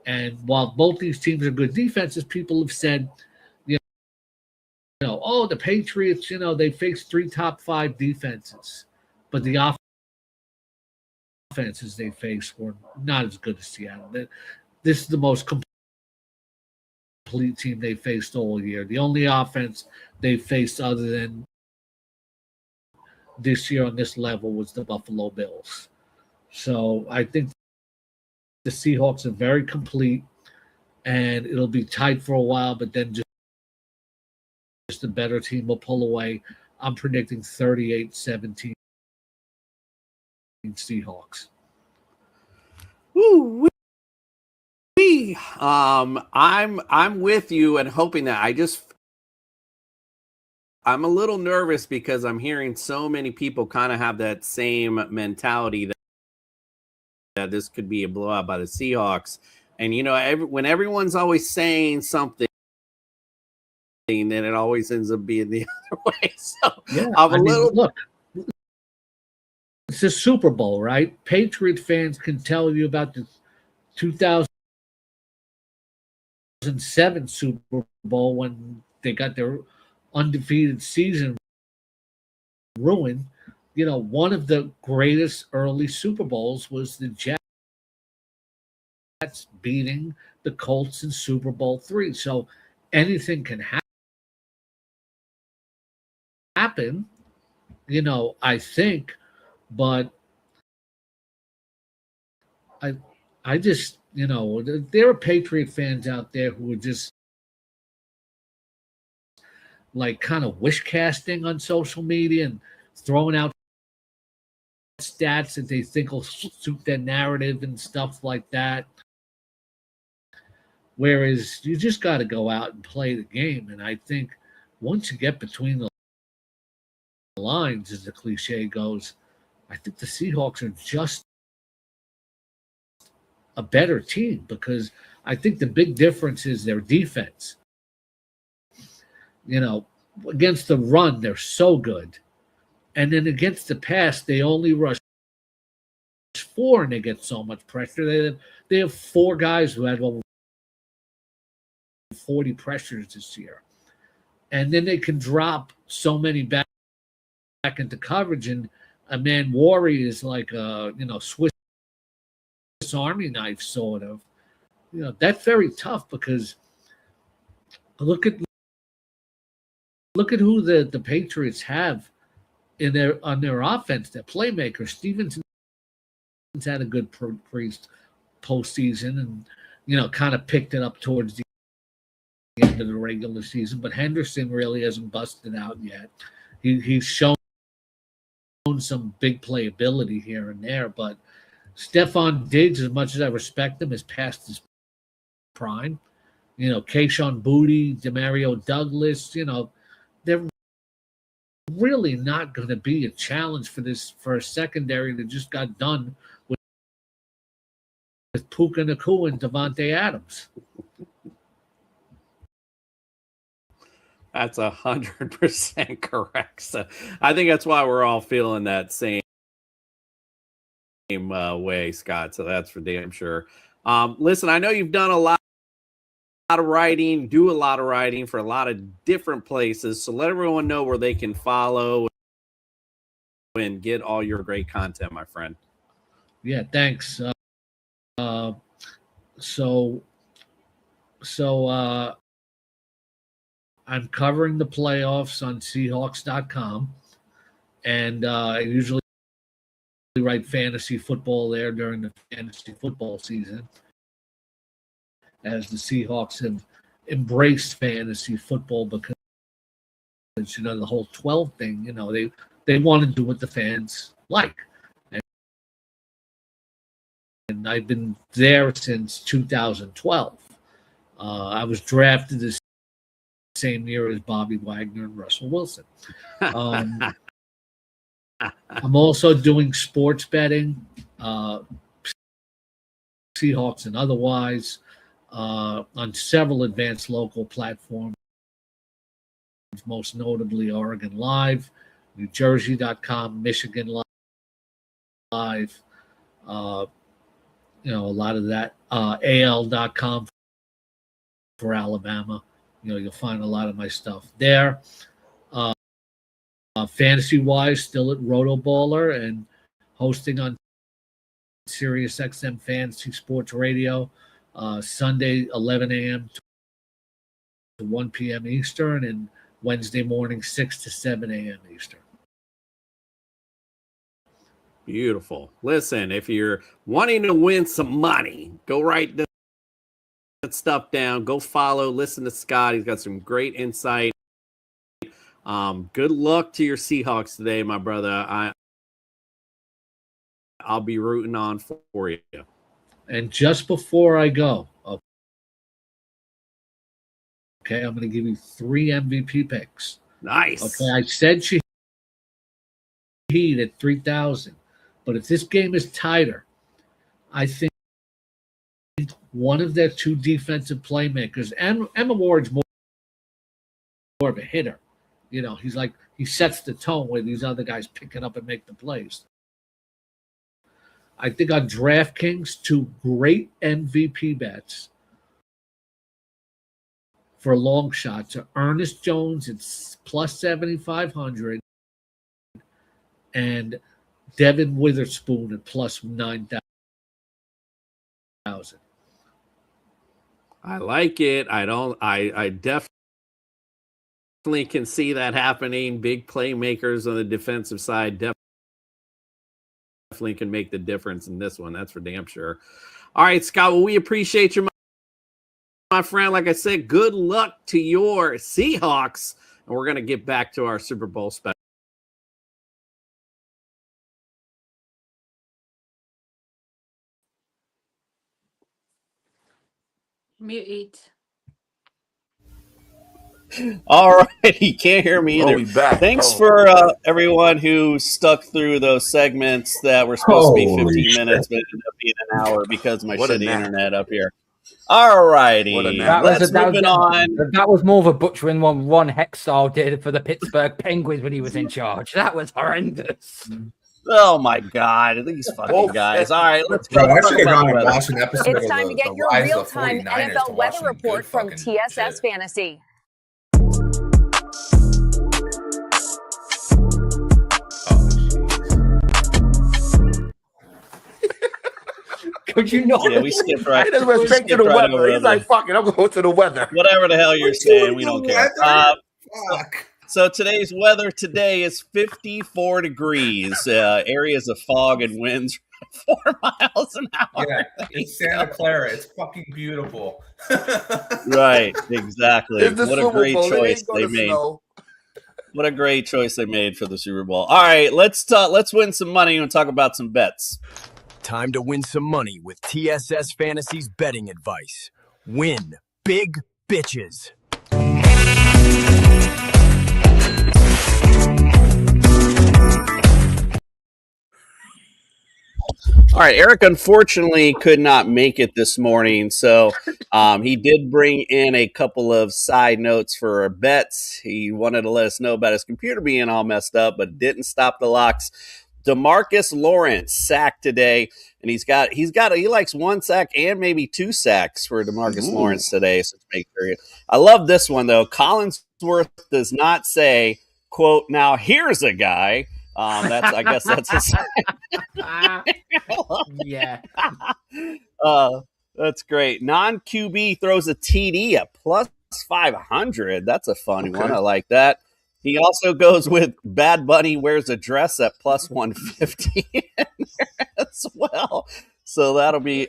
And while both these teams are good defenses, people have said, oh, the Patriots, they faced 3 top 5 defenses, but the offenses they faced were not as good as Seattle. This is the most complete team they faced all year. The only offense they faced other than this year on this level was the Buffalo Bills. So I think the Seahawks are very complete, and it'll be tight for a while, but then just a better team will pull away. I'm predicting 38-17 Seahawks. Woo wee. I'm with you and hoping that I'm a little nervous because I'm hearing so many people kind of have that same mentality that this could be a blowout by the Seahawks. And, when everyone's always saying something, then it always ends up being the other way. So look, it's a Super Bowl, right? Patriot fans can tell you about the 2007 Super Bowl when they got their undefeated season ruined. One of the greatest early Super Bowls was the Jets beating the Colts in Super Bowl III. So anything can happen, I think, but I just, there are Patriot fans out there who are just like kind of wish casting on social media and throwing out stats that they think will suit their narrative and stuff like that. Whereas you just got to go out and play the game. And I think once you get between the lines, as the cliche goes, I think the Seahawks are just a better team, because I think the big difference is their defense. Against the run, they're so good. And then against the pass, they only rush 4 and they get so much pressure. They have 4 guys who had over 40 pressures this year. And then they can drop so many back into coverage. And a man Worry is like a Swiss Army knife, sort of. That's very tough, because look at who the Patriots have on their offense, their playmaker. Stevenson's had a good postseason, and kind of picked it up towards the end of the regular season. But Henderson really hasn't busted out yet. He's shown some big playability here and there, but Stephon Diggs, as much as I respect him, is past his prime. Kayshon Boutte, Demario Douglas, they're really not going to be a challenge for a secondary that just got done with Puka Nacua and Devontae Adams. That's 100% correct. So I think that's why we're all feeling that same way, Scott. So that's for damn sure. Listen, I know you've done a lot of writing, do a lot of writing for a lot of different places. So let everyone know where they can follow and get all your great content, my friend. Yeah, thanks. So I'm covering the playoffs on Seahawks.com, and I usually write fantasy football there during the fantasy football season. as the Seahawks have embraced fantasy football because the whole 12 thing. They want to do what the fans like, and I've been there since 2012. I was drafted the same year as Bobby Wagner and Russell Wilson. I'm also doing sports betting, Seahawks and otherwise, on several advanced local platforms, most notably Oregon Live, NewJersey.com, Michigan Live, a lot of that, AL.com for Alabama. You'll find a lot of my stuff there. Fantasy-wise, still at Rotoballer and hosting on Sirius XM Fantasy Sports Radio, Sunday 11 a.m. to 1 p.m. Eastern, and Wednesday morning 6 to 7 a.m. Eastern. Beautiful. Listen, if you're wanting to win some money, go write that stuff down. Go follow, listen to Scott. He's got some great insight. Good luck to your Seahawks today, my brother. I'll be rooting on for you. And just before I go, okay, I'm going to give you 3 MVP picks. Nice. Okay, I said Shaheed at 3,000, but if this game is tighter, I think one of their 2 defensive playmakers, and Emma Ward's more of a hitter. He's like, he sets the tone where these other guys pick it up and make the plays. I think on DraftKings, 2 great MVP bets for long shots are Ernest Jones at plus 7,500 and Devin Witherspoon at plus 9,000. I like it. I definitely can see that happening. Big playmakers on the defensive side definitely can make the difference in this one. That's for damn sure. All right, Scott, well, we appreciate you, my friend. Like I said, good luck to your Seahawks. And we're going to get back to our Super Bowl special. Muted. All right, you can't hear me either. we back. Thanks for everyone who stuck through those segments that were supposed to be 15 minutes, but ended up being an hour because of my shitty internet up here. All righty, let's move on. That was more of a butchering one Ron Hextall did for the Pittsburgh Penguins when he was in charge. That was horrendous. Oh my God, these fucking guys. All right, let's go. I should have gone and watched an episode It's time to get your real-time NFL weather report from TSS Fantasy. Could you not? Yeah, we skipped right. He just went straight to the right weather. He's like, fuck it, I'm going to the weather. Whatever the hell you're saying, we don't care. So today's weather today is 54 degrees. Areas of fog and winds 4 miles an hour. Yeah, it's Santa Clara. It's fucking beautiful. Right, exactly. It's the What a Super great Bowl. It choice ain't gonna they made. snow. What a great choice they made for the Super Bowl. All right, let's win some money and talk about some bets. Time to win some money with TSS Fantasy's betting advice. Win big bitches. All right, Eric unfortunately could not make it this morning, so he did bring in a couple of side notes for our bets. He wanted to let us know about his computer being all messed up, but didn't stop the locks. DeMarcus Lawrence sacked today, and he likes 1 sack and maybe 2 sacks for DeMarcus Lawrence today. So make sure I love this one though. Collinsworth does not say, quote, "Now here's a guy." I guess that's his. Yeah. That's great. Non-QB throws a TD at plus 500. That's a fun one. I like that. He also goes with Bad Bunny wears a dress at plus 150 as well. So that'll be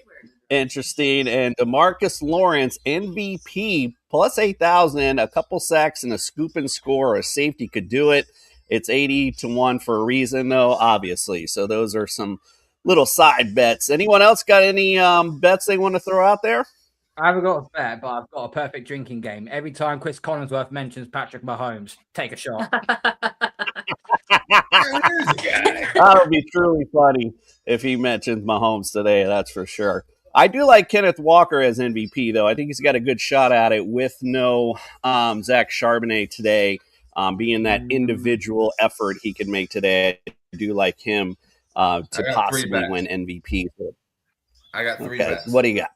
interesting. And DeMarcus Lawrence, MVP, plus 8,000, a couple sacks and a scoop and score. A safety could do it. It's 80-1 for a reason, though, obviously. So those are some little side bets. Anyone else got any bets they want to throw out there? I haven't got a bet, but I've got a perfect drinking game. Every time Chris Collinsworth mentions Patrick Mahomes, take a shot. That would be truly funny if he mentions Mahomes today, that's for sure. I do like Kenneth Walker as MVP, though. I think he's got a good shot at it with no Zach Charbonnet today, being that individual effort he could make today. I do like him to possibly win MVP. I got three bets. What do you got?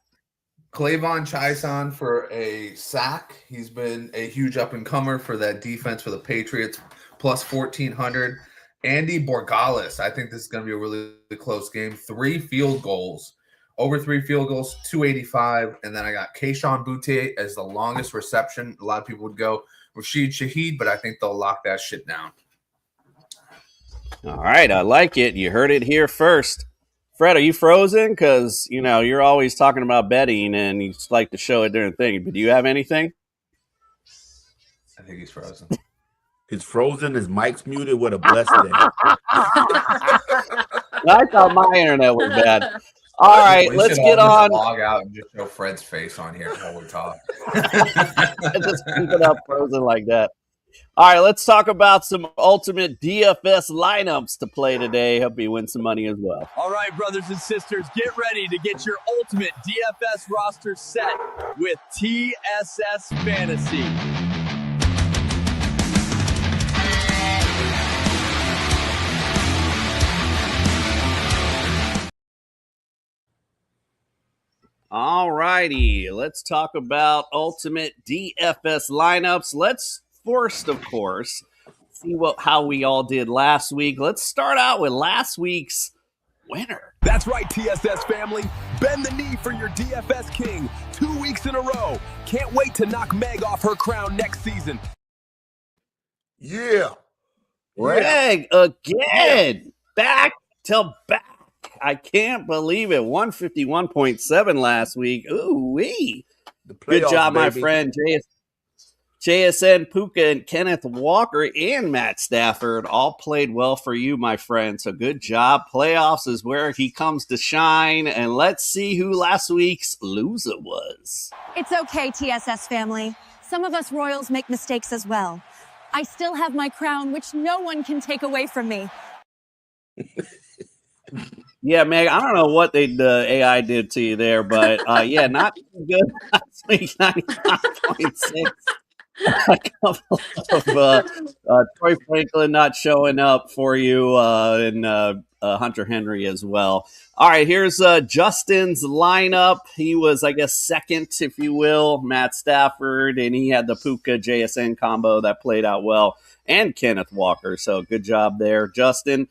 Clavon Chaisson for a sack. He's been a huge up-and-comer for that defense for the Patriots, plus 1,400. Andy Borgalis. I think this is going to be a really close game. 3 field goals. Over 3 field goals, 285. And then I got Kayshon Boutte as the longest reception. A lot of people would go Rashid Shaheed, but I think they'll lock that shit down. All right, I like it. You heard it here first. Fred, are you frozen? Because, you know, you're always talking about betting and you just like to show a different thing. But do you have anything? I think he's frozen. He's frozen. His mic's muted. What a blessed day. I thought my internet was bad. All right, let's get on. Log out and just show Fred's face on here while we talk. Just keep it up frozen like that. All right, let's talk about some ultimate DFS lineups to play today. Hope you win some money as well. All right, brothers and sisters, get ready to get your ultimate DFS roster set with TSS Fantasy. All righty, let's talk about ultimate DFS lineups. Let's first, of course, see how we all did last week. Let's start out with last week's winner. That's right, TSS family. Bend the knee for your DFS king 2 weeks in a row. Can't wait to knock Meg off her crown next season. Yeah. Greg, again, back to back. I can't believe it. 151.7 last week. Ooh-wee. Good job, my friend. JSN, Puka, and Kenneth Walker, and Matt Stafford all played well for you, my friend. So good job. Playoffs is where he comes to shine. And let's see who last week's loser was. It's okay, TSS family. Some of us Royals make mistakes as well. I still have my crown, which no one can take away from me. Yeah, Meg, I don't know what the AI did to you there, but yeah, not good last week, 95.6. A couple of Troy Franklin not showing up for you and Hunter Henry as well. All right, here's Justin's lineup. He was, I guess, second, if you will, Matt Stafford, and he had the Puka JSN combo that played out well, and Kenneth Walker. So good job there, Justin.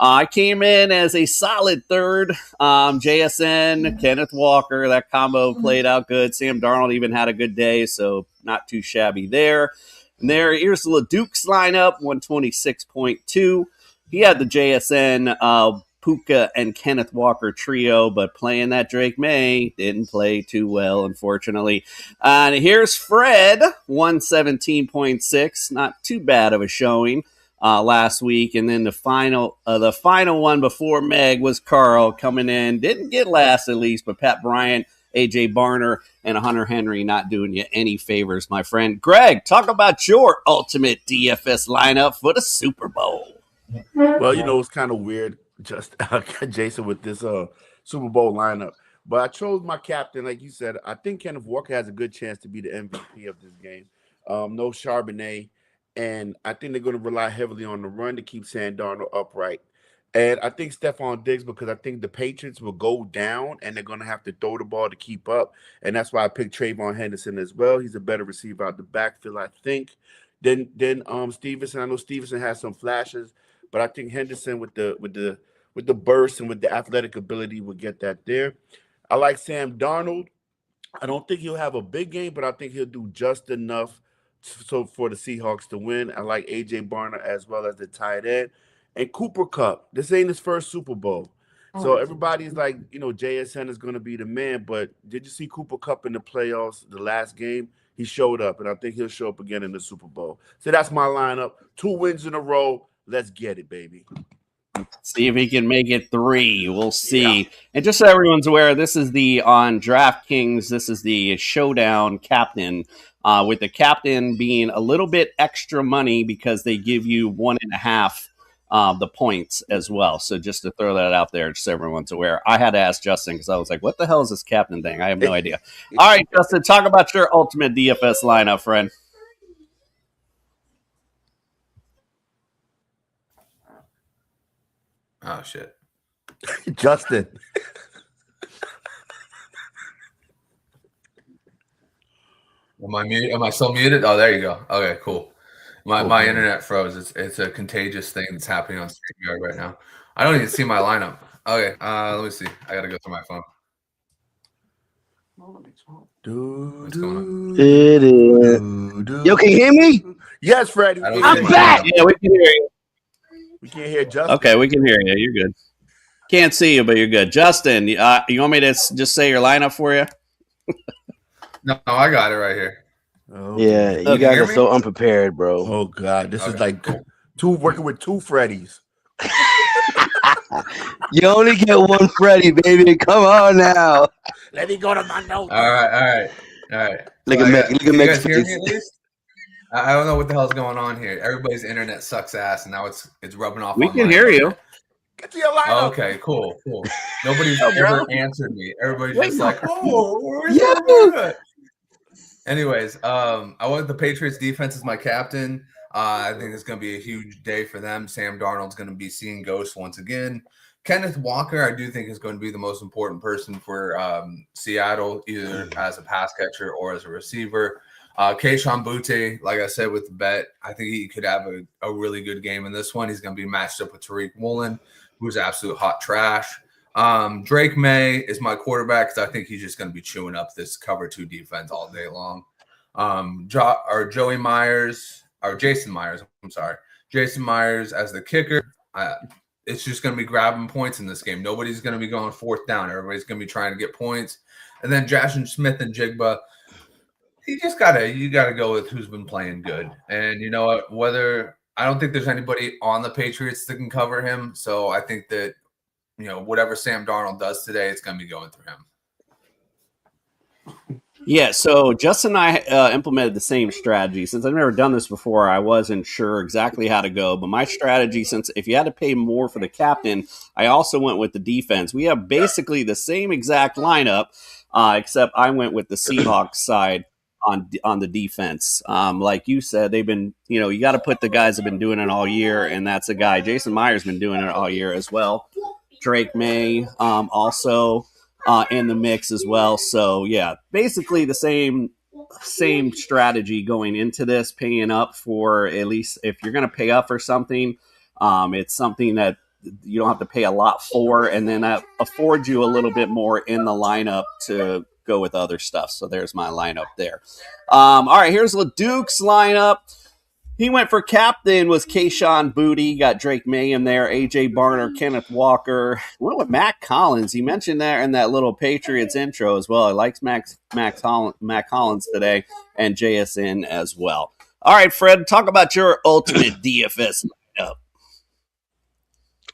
I came in as a solid third. JSN, Kenneth Walker, that combo played out good. Sam Darnold even had a good day, so not too shabby there. And here's LeDuc's lineup, 126.2. He had the JSN, Puka, and Kenneth Walker trio, but playing that Drake May didn't play too well, unfortunately. And here's Fred, 117.6. Not too bad of a showing. Last week, and then the final one before Meg was Carl coming in. Didn't get last at least, but Pat Bryant, AJ Barner, and Hunter Henry not doing you any favors, my friend. Greg, talk about your ultimate DFS lineup for the Super Bowl. Well, you know, it's kind of weird, just Jason, with this Super Bowl lineup. But I chose my captain, like you said. I think Kenneth Walker has a good chance to be the MVP of this game. No Charbonnet. And I think they're going to rely heavily on the run to keep Sam Darnold upright. And I think Stephon Diggs, because I think the Patriots will go down and they're going to have to throw the ball to keep up. And that's why I picked Trayvon Henderson as well. He's a better receiver out the backfield, I think, than Stevenson. I know Stevenson has some flashes, but I think Henderson with the burst and with the athletic ability will get that there. I like Sam Darnold. I don't think he'll have a big game, but I think he'll do just enough so for the Seahawks to win. I like AJ Barner as well as the tight end. And Cooper Kupp. This ain't his first Super Bowl. So everybody's like, JSN is going to be the man. But did you see Cooper Kupp in the playoffs, the last game? He showed up, and I think he'll show up again in the Super Bowl. So that's my lineup. 2 wins in a row. Let's get it, baby. See if he can make it 3. We'll see. Yeah. And just so everyone's aware, this is on DraftKings. This is the showdown captain, with the captain being a little bit extra money because they give you 1.5 the points as well. So just to throw that out there, just so everyone's aware. I had to ask Justin because I was like, what the hell is this captain thing? I have no idea. All right, Justin, talk about your ultimate DFS lineup, friend. Oh, shit. Justin. Am I muted? Am I still muted? Oh, there you go. Okay, cool. My internet froze. It's a contagious thing that's happening on StreamYard right now. I don't even see my lineup. Okay, let me see. I gotta go through my phone. What's going on? It is. Yo, can you hear me? Yes, Freddie. I'm back. Yeah, we can hear you. We can't hear Justin. Okay, we can hear you. You're good. Can't see you, but you're good. Justin, you want me to just say your lineup for you? No, I got it right here. Oh, yeah, you guys are so unprepared, bro. Oh God, this is like working with 2 Freddies. You only get 1 Freddy, baby. Come on now. Let me go to my notes. All right. Look at Meg's hear me face. at least? I don't know what the hell's going on here. Everybody's internet sucks ass, and now it's rubbing off. We can hear you. Get to your lineup. Okay, cool. Nobody's ever answered me. Everybody's just like, oh, yeah. Anyways, I want the Patriots defense as my captain. I think it's going to be a huge day for them. Sam Darnold's going to be seeing ghosts once again. Kenneth Walker, I do think, is going to be the most important person for Seattle, either as a pass catcher or as a receiver. Kayshon Boutte, like I said with the bet, I think he could have a really good game in this one. He's going to be matched up with Tariq Woolen, who's absolute hot trash. Drake May is my quarterback because I think he's just going to be chewing up this cover 2 defense all day long. Jason Myers, Jason Myers as the kicker. It's just going to be grabbing points in this game. Nobody's going to be going 4th down. Everybody's going to be trying to get points. And then Jackson Smith and Jigba, you gotta go with who's been playing good. And you know what? I don't think there's anybody on the Patriots that can cover him. So I think that whatever Sam Darnold does today, it's going to be going through him. Yeah, so Justin and I implemented the same strategy. Since I've never done this before, I wasn't sure exactly how to go. But my strategy, since if you had to pay more for the captain, I also went with the defense. We have basically the same exact lineup, except I went with the Seahawks side on the defense. Like you said, they've been, you got to put the guys that have been doing it all year, and that's a guy. Jason Myers been doing it all year as well. Drake May also in the mix as well. So yeah, basically the same strategy going into this, paying up for, at least if you're going to pay up for something, it's something that you don't have to pay a lot for, and then that affords you a little bit more in the lineup to go with other stuff. So there's my lineup there. All right, here's LeDuc's lineup. He went for captain, was Kayshon Boutte, got Drake May in there, AJ Barner, Kenneth Walker. Went with Matt Collins. He mentioned there in that little Patriots intro as well. He likes Matt Collins today, and JSN as well. All right, Fred, talk about your ultimate DFS lineup.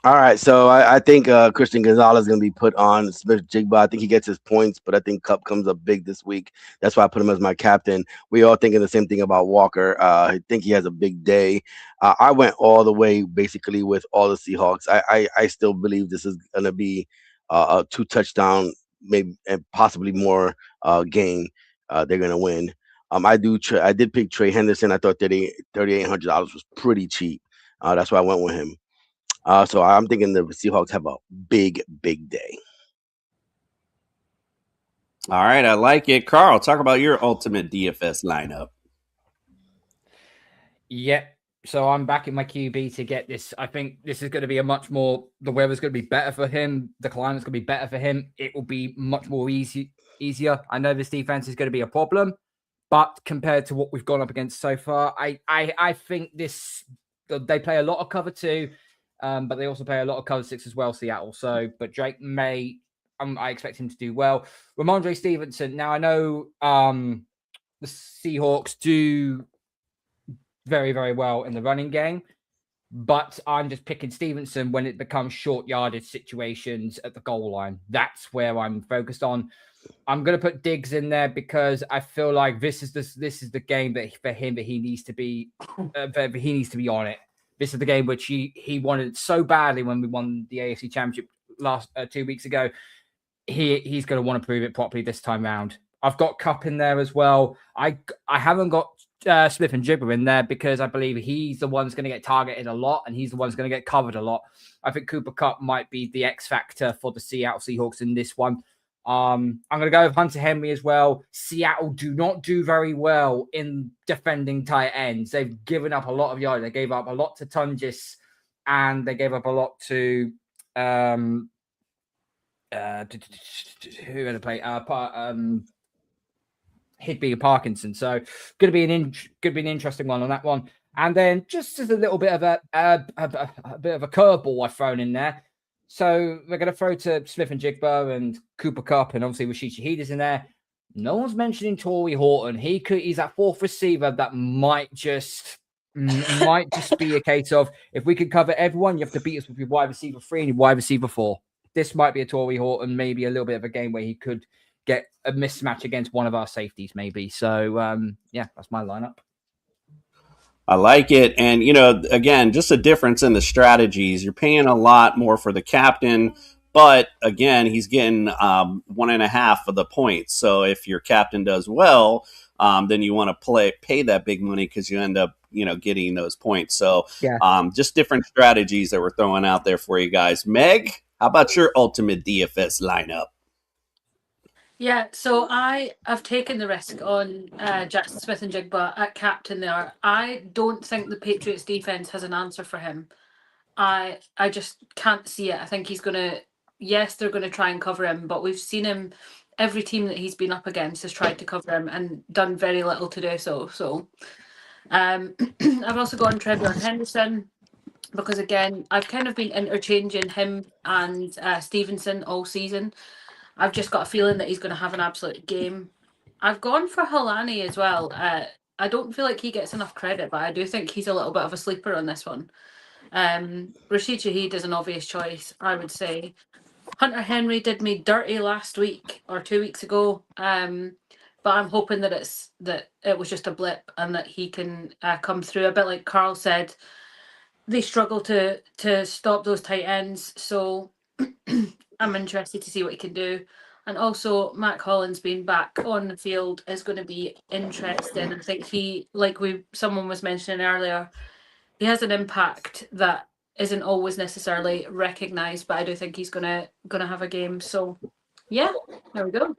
All right, so I think Christian Gonzalez is going to be put on Smith-Jigba. I think he gets his points, but I think Kupp comes up big this week. That's why I put him as my captain. We all thinking the same thing about Walker. I think he has a big day. I went all the way basically with all the Seahawks. I still believe this is going to be a 2-touchdown, maybe and possibly more game. They're going to win. I did pick Trey Henderson. I thought $3,800 was pretty cheap. That's why I went with him. So I'm thinking the Seahawks have a big, big day. All right, I like it. Carl, talk about your ultimate DFS lineup. Yeah, so I'm backing my QB to get this. I think this is going to be the weather's going to be better for him. The climate's going to be better for him. It will be much more easier. I know this defense is going to be a problem, but compared to what we've gone up against so far, I think they play a lot of cover 2. but they also play a lot of cover 6 as well, Seattle. So, but Drake may, I expect him to do well. Ramondre Stevenson. Now I know the Seahawks do very, very well in the running game, but I'm just picking Stevenson when it becomes short yardage situations at the goal line. That's where I'm focused on. I'm going to put Diggs in there because I feel like this is the game that for him that he needs to be he needs to be on it. This is the game which he wanted so badly when we won the AFC Championship last 2 weeks ago. He's going to want to prove it properly this time round. I've got Kupp in there as well. I haven't got Smith and Jigba in there because I believe he's the one that's going to get targeted a lot and he's the one that's going to get covered a lot. I think Cooper Kupp might be the X factor for the Seattle Seahawks in this one. I'm going to go with Hunter Henry as well. Seattle do not do very well in defending tight ends. They've given up a lot of yards. They gave up a lot to Tungis and they gave up a lot to who are going to play? Higby and Parkinson. So going to be an interesting one on that one. And then just as a little bit of a bit of a curveball I've thrown in there. So we're going to throw to Smith and Jigba and Cooper Kupp and obviously Rashid Shaheed is in there. No one's mentioning Torrey Horton. He's that fourth receiver that might just be a case of if we can cover everyone, you have to beat us with your wide receiver 3 and your wide receiver 4. This might be a Torrey Horton, maybe a little bit of a game where he could get a mismatch against one of our safeties, maybe. So, yeah, that's my lineup. I like it. And, again, just a difference in the strategies. You're paying a lot more for the captain, but, again, he's getting 1.5 of the points. So if your captain does well, then you want to pay that big money because you end up, getting those points. So just different strategies that we're throwing out there for you guys. Meg, how about your ultimate DFS lineup? Yeah, so I have taken the risk on Jackson Smith and Jigba at captain there. I don't think the Patriots defense has an answer for him. I just can't see it. I think he's going to, yes, they're going to try and cover him, but we've seen him, every team that he's been up against has tried to cover him and done very little to do so. So I've also gone Trevion Henderson because, again, I've kind of been interchanging him and Stevenson all season. I've just got a feeling that he's going to have an absolute game. I've gone for Halani as well. I don't feel like he gets enough credit, but I do think he's a little bit of a sleeper on this one. Rashid Shaheed is an obvious choice, I would say. Hunter Henry did me dirty last week or 2 weeks ago, but I'm hoping that it was just a blip and that he can come through. A bit like Carl said, they struggle to stop those tight ends, so I'm interested to see what he can do. And also, Matt Collins being back on the field is going to be interesting. I think he, like someone was mentioning earlier, he has an impact that isn't always necessarily recognised, but I do think he's gonna have a game. So, yeah, there we go.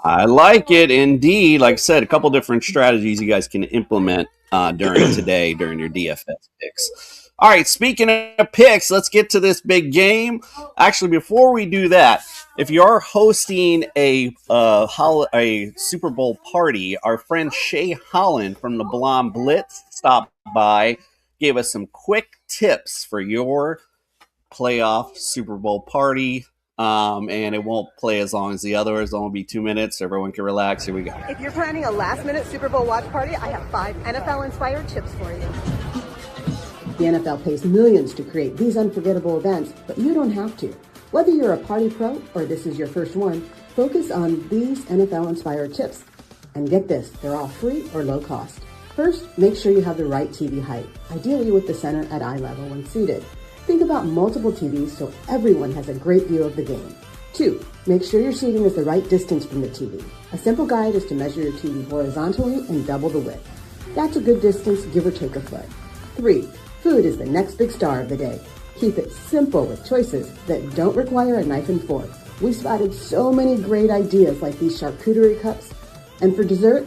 I like it indeed. Like I said, a couple different strategies you guys can implement during your DFS picks. All right, speaking of picks, let's get to this big game. Actually, before we do that, if you are hosting a Super Bowl party, our friend Shay Holland from the Blonde Blitz stopped by, gave us some quick tips for your playoff Super Bowl party. And it won't play as long as the others. It'll only be 2 minutes. So everyone can relax. Here we go. If you're planning a last-minute Super Bowl watch party, I have 5 NFL-inspired tips for you. The NFL pays millions to create these unforgettable events, but you don't have to. Whether you're a party pro or this is your first one, focus on these NFL-inspired tips. And get this, they're all free or low cost. First, make sure you have the right TV height, ideally with the center at eye level when seated. Think about multiple TVs so everyone has a great view of the game. 2, make sure your seating is the right distance from the TV. A simple guide is to measure your TV horizontally and double the width. That's a good distance, give or take a foot. 3, food is the next big star of the day. Keep it simple with choices that don't require a knife and fork. We spotted so many great ideas like these charcuterie cups. And for dessert,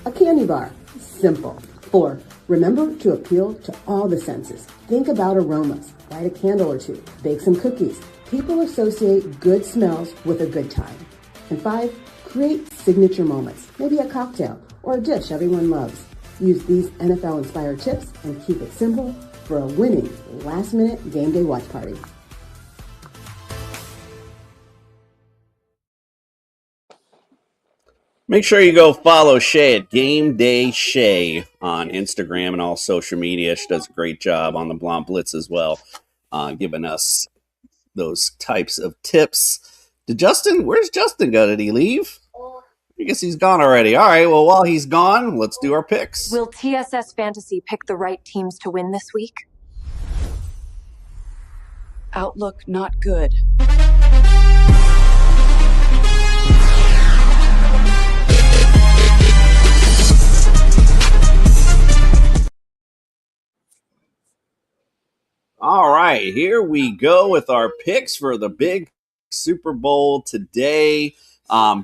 a candy bar. Simple. 4, remember to appeal to all the senses. Think about aromas. Light a candle or 2. Bake some cookies. People associate good smells with a good time. And 5, create signature moments. Maybe a cocktail or a dish everyone loves. Use these NFL-inspired tips and keep it simple for a winning last-minute game day watch party. Make sure you go follow Shay at Game Day Shay on Instagram and all social media. She does a great job on the Blonde Blitz as well, giving us those types of tips. Where's Justin go? Did he leave? I guess he's gone already. All right, well, while he's gone, let's do our picks. Will TSS Fantasy pick the right teams to win this week? Outlook not good. All right, here we go with our picks for the big Super Bowl today.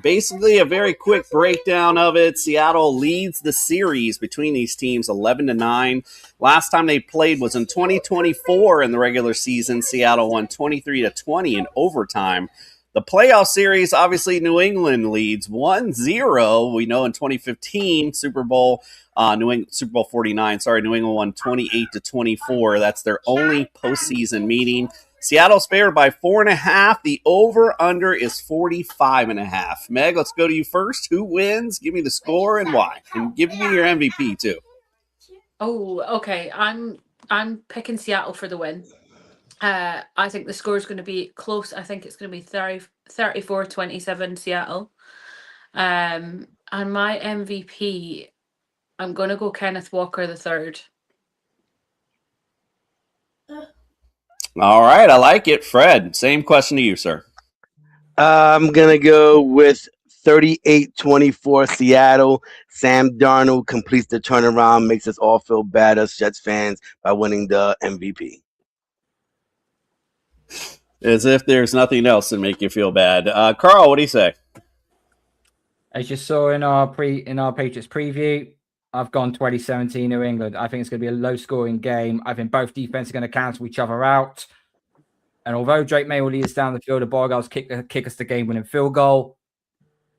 Basically, a very quick breakdown of it. Seattle leads the series between these teams 11-9. Last time they played was in 2024 in the regular season. Seattle won 23-20 in overtime. The playoff series, obviously, New England leads 1-0. We know in 2015 Super Bowl 49. New England won 28-24. That's their only postseason meeting. Seattle's favored by 4.5. The over/under is 45.5. Meg, let's go to you first. Who wins? Give me the score and why. And give me your MVP too. Oh, okay. I'm picking Seattle for the win. I think the score is going to be close. I think it's going to be 34-27 Seattle. And my MVP, I'm going to go Kenneth Walker III. All right, I like it. Fred, same question to you, sir. I'm going to go with 38-24 Seattle. Sam Darnold completes the turnaround, makes us all feel bad as Jets fans by winning the MVP. As if there's nothing else to make you feel bad. Carl, what do you say? As you saw in our Patriots preview, I've gone 2017 New England. I think it's going to be a low-scoring game. I think both defenses are going to cancel each other out. And although Drake May will lead us down the field, the Borgals kick us the game-winning field goal.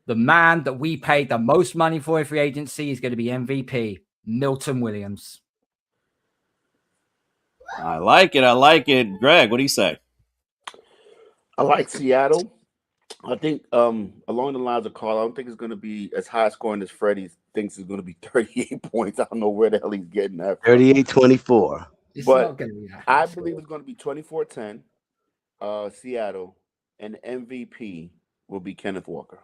The man that we paid the most money for in free agency is going to be MVP, Milton Williams. I like it. Greg, what do you say? I like Seattle. I think along the lines of Carl, I don't think it's going to be as high scoring as Freddie thinks it's going to be 38 points. I don't know where the hell he's getting that from. 38-24. But I believe it's going to be 24-10 Seattle, and the MVP will be Kenneth Walker.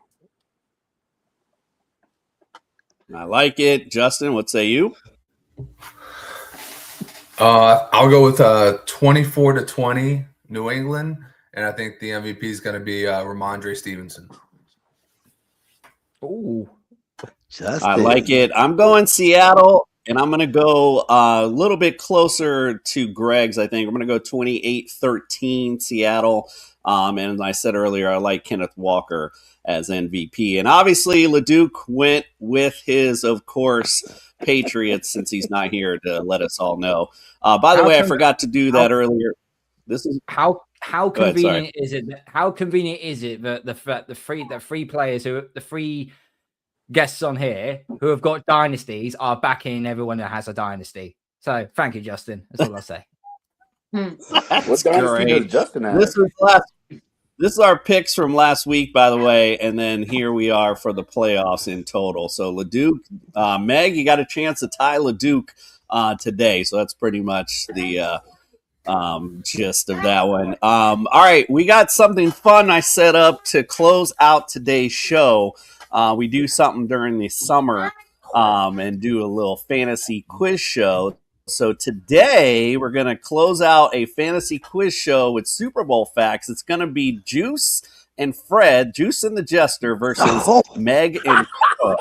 I like it. Justin, what say you? I'll go with 24-20 New England. And I think the MVP is going to be Ramondre Stevenson. Ooh, I like it. I'm going Seattle, and I'm going to go a little bit closer to Greg's, I think. I'm going to go 28-13 Seattle. And as I said earlier, I like Kenneth Walker as MVP. And obviously, LeDuc went with his, of course, Patriots, since he's not here to let us all know. By the way, I forgot to do that earlier. This is How convenient is it? How convenient is it that the three players the three guests on here who have got dynasties are backing everyone that has a dynasty? So thank you, Justin. That's all I'll say. What dynasty does Justin have? This is our picks from last week, by the way, and then here we are for the playoffs in total. So LeDuc, Meg, you got a chance to tie LeDuc today, so that's pretty much the gist of that one. All right, we got something fun I set up to close out today's show. We do something during the summer and do a little fantasy quiz show. So today we're going to close out a fantasy quiz show with Super Bowl facts. It's going to be Juice and Fred, Juice and the Jester versus Meg and Carl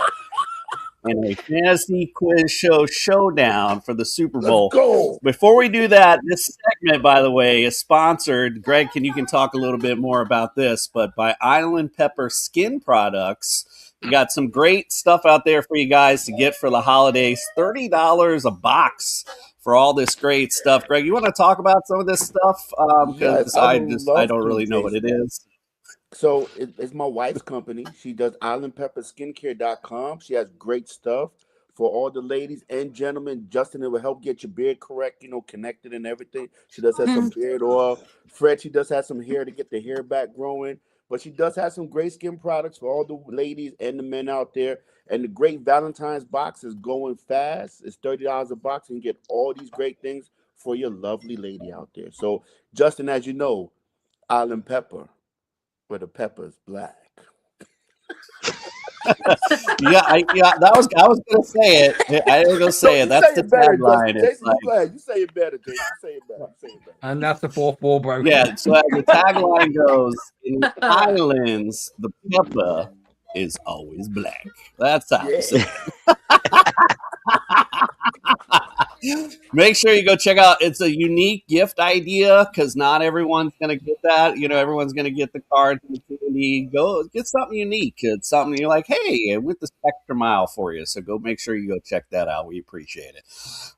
in a fantasy quiz show showdown for the Super Bowl. Let's go. Before we do that, this segment, by the way, is sponsored. Greg, you can talk a little bit more about this, but by Island Pepper Skin Products. We got some great stuff out there for you guys to get for the holidays. $30 a box for all this great stuff. Greg, you want to talk about some of this stuff? Because I don't really know what it is. So it's my wife's company. She does islandpepperskincare.com. She has great stuff for all the ladies and gentlemen. Justin, it will help get your beard correct, connected and everything. She does have some beard oil. Fred, she does have some hair to get the hair back growing. But she does have some great skin products for all the ladies and the men out there. And the great Valentine's box is going fast. It's $30 a box, and you get all these great things for your lovely lady out there. So, Justin, as you know, Island Pepper, where the pepper's black. I was gonna say it. I was gonna say it. That's the tagline. You say it better, Jason. You say it better. And that's the fourth wall broken. Yeah, so as the tagline goes, in the islands, the pepper is always black. That's how to say it. Make sure you go check out. It's a unique gift idea because not everyone's gonna get that. Everyone's gonna get the cards and the candy. Go get something unique. It's something you're like, hey, with this extra mile for you. So go make sure you go check that out. We appreciate it.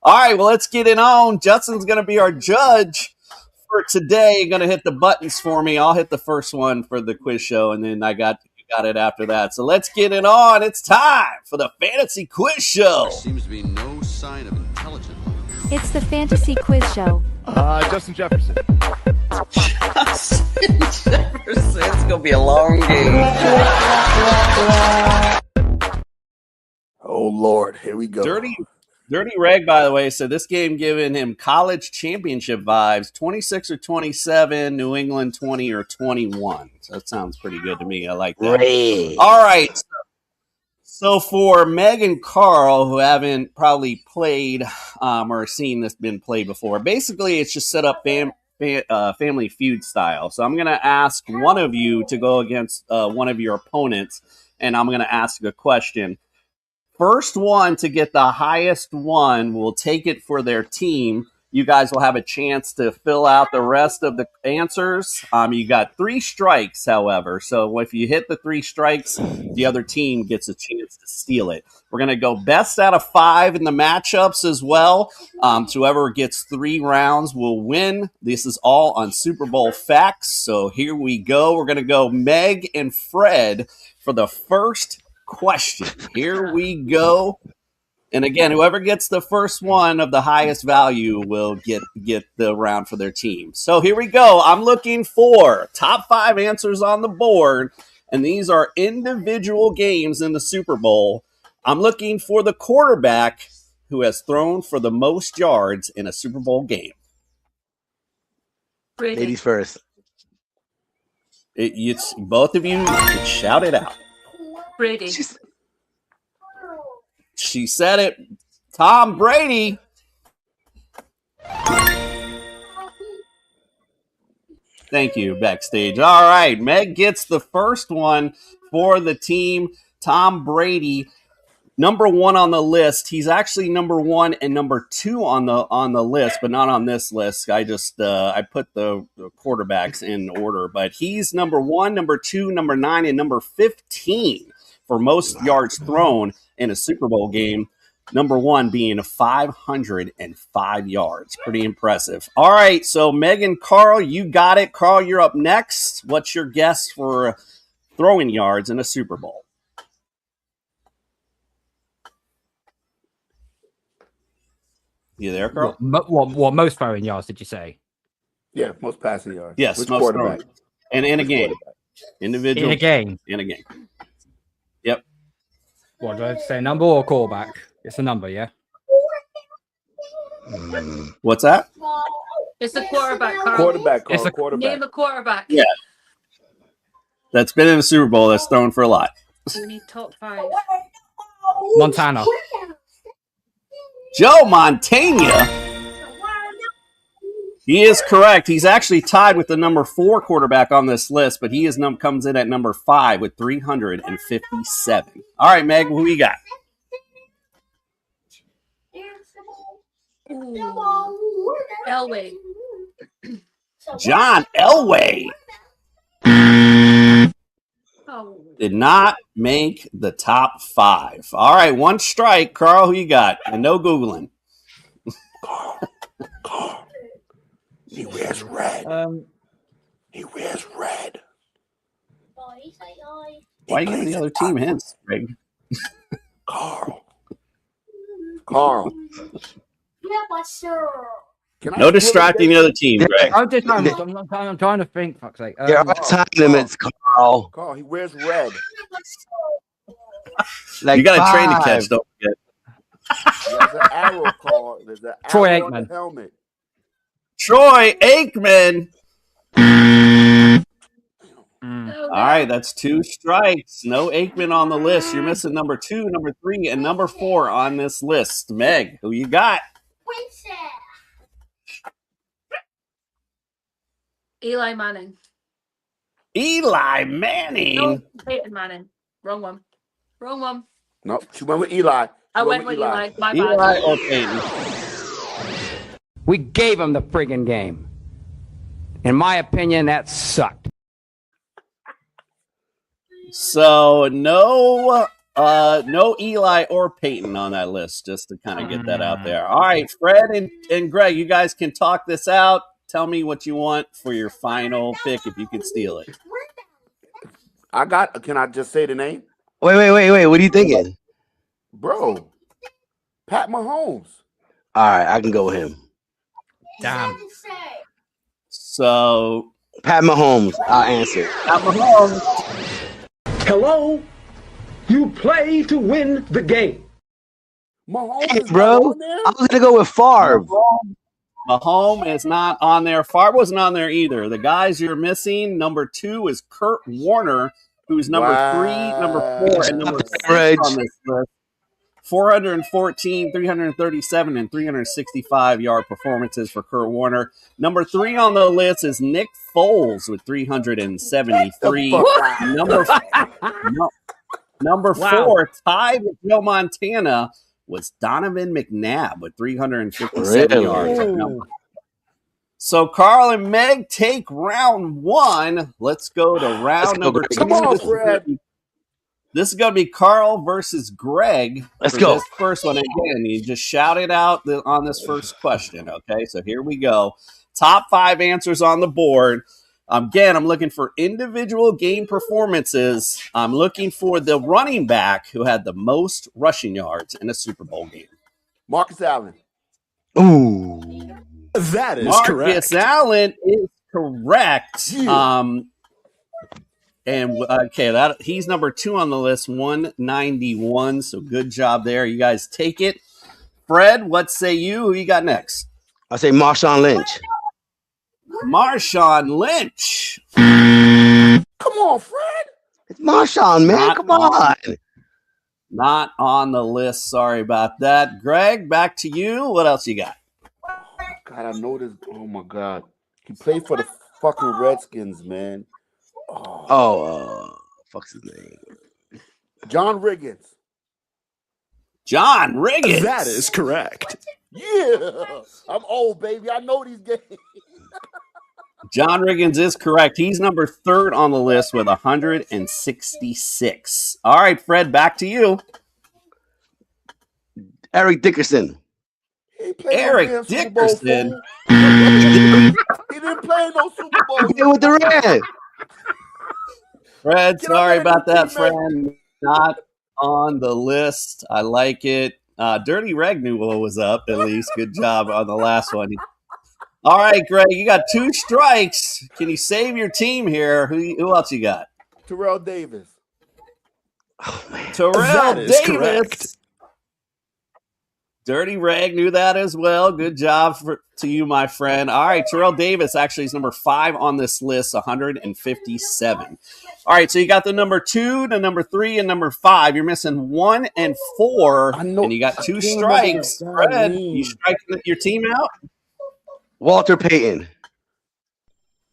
All right, well, let's get it on. Justin's gonna be our judge for today. Gonna hit the buttons for me. I'll hit the first one for the quiz show, and then you got it after that. So let's get it on. It's time for the Fantasy Quiz Show. There seems to be no sign of intelligence. It's the Fantasy Quiz Show. Justin Jefferson. Justin Jefferson. It's gonna be a long game. Oh Lord, here we go. Dirty Reg, by the way, said this game giving him college championship vibes. 26 or 27, New England 20 or 21. So that sounds pretty good to me. I like that. Great. All right. So for Meg and Carl, who haven't probably played or seen this been played before, basically it's just set up Family Feud style. So I'm going to ask one of you to go against one of your opponents, and I'm going to ask a question. First one to get the highest one will take it for their team. You guys will have a chance to fill out the rest of the answers. You got 3 strikes, however. So if you hit the 3 strikes, the other team gets a chance to steal it. We're going to go best out of 5 in the matchups as well. So whoever gets 3 rounds will win. This is all on Super Bowl facts. So here we go. We're going to go Meg and Fred for the first question. Here we go. And again, whoever gets the first one of the highest value will get the round for their team. So here we go. I'm looking for top 5 answers on the board, and these are individual games in the Super Bowl. I'm looking for the quarterback who has thrown for the most yards in a Super Bowl game. Brady. Ladies first. It's both of you can shout it out. Brady. She said it. Tom Brady. Thank you, backstage. All right, Meg gets the first one for the team. Tom Brady, number 1 on the list. He's actually number 1 and number 2 on the list, but not on this list. I just I put the quarterbacks in order, but he's number 1, number 2, number 9, and number 15 for most yards thrown in a Super Bowl game. Number 1 being 505 yards. Pretty impressive. All right, so Megan, Carl, you got it. Carl, you're up next. What's your guess for throwing yards in a Super Bowl? You there, Carl? What most throwing yards did you say? Yeah, most passing yards. Yes, Which most quarterback? throwing. And in a game. Individual. In a game. In a game. Yep. What do I say? Number or callback? It's a number, yeah. What's that? It's the quarterback, Carl. Quarterback, Carl. It's a quarterback. Name a quarterback. Yeah. That's been in the Super Bowl. That's thrown for a lot. We need top 5. Montana. Joe Montana. He is correct. He's actually tied with the number 4 quarterback on this list, but he comes in at number 5 with 357. All right, Meg, who we got? Elway. John Elway. Did not make the top 5. All right, 1 strike. Carl, who you got? And no Googling. Carl. He wears red. He wears red. Why are you giving the other team hints, Greg? Carl. Carl. No distracting the other team, Greg. I'm just I'm trying to think. Fuck's sake. There are time limits, Carl. Carl, he wears red. Like You got a train to 5. catch, don't forget. There's an arrow, Carl. There's an Troy arrow on Aikman. the helmet. Troy Aikman. All right, that's 2 strikes. No Aikman on the list. You're missing number 2, number 3, and number 4 on this list. Meg, who you got? Eli Manning. Eli Manning. No, Peyton Manning. Wrong one. Wrong one. Nope, she went with Eli. I went with Eli. My Eli bad. or Peyton? We gave him the friggin' game. In my opinion, that sucked. So no Eli or Peyton on that list, just to kind of get that out there. All right, Fred and Greg, you guys can talk this out. Tell me what you want for your final pick if you can steal it. Can I just say the name? Wait. What are you thinking? Bro, Pat Mahomes. All right, I can go with him. Damn. So Pat Mahomes. I'll answer. Pat Mahomes. Hello? You play to win the game. Mahomes Hey, is bro, not on there? I was gonna go with Favre. Mahomes is not on there. Favre wasn't on there either. The guys you're missing, number 2 is Kurt Warner, who's number 3, number 4, and number 6 on this list. 414, 337, and 365-yard performances for Kurt Warner. Number 3 on the list is Nick Foles with 373. Number 4, tied with Joe Montana, was Donovan McNabb with 357 yards. So Carl and Meg take round 1. Let's go to round number 2. Come on, Fred. This is going to be Carl versus Greg. Let's for go. This first one. Again, you just shout it out on this first question. Okay, so here we go. Top 5 answers on the board. Again, I'm looking for individual game performances. I'm looking for the running back who had the most rushing yards in a Super Bowl game. Marcus Allen. Ooh. That is Marcus correct. Allen is correct. Yeah. And okay, he's number 2 on the list, 191. So good job there. You guys take it. Fred, what say you? Who you got next? I say Marshawn Lynch. Marshawn Lynch. Come on, Fred. It's Marshawn, man. Come on. Not on the list. Sorry about that. Greg, back to you. What else you got? God, I know this. Oh my God, he played for the fucking Redskins, man. Fuck's his name? John Riggins. John Riggins. That is correct. Yeah, I'm old, baby. I know these games. John Riggins is correct. He's number 3rd on the list with 166. All right, Fred, back to you. Eric Dickerson. Eric Dickerson. He didn't play no Super Bowl. He with the Reds. Fred, sorry about that, friend. Not on the list. I like it. Dirty Reg knew what was up, at least. Good job on the last one. All right, Greg, you got 2 strikes. Can you save your team here? Who else you got? Terrell Davis. Oh, man. Terrell That is Davis. correct. Dirty Reg knew that as well. Good job to you, my friend. All right, Terrell Davis actually is number 5 on this list, 157. All right, so you got the number 2, the number 3, and number 5. You're missing 1 and 4, and you got 2 strikes. Fred, you striking your team out? Walter Payton.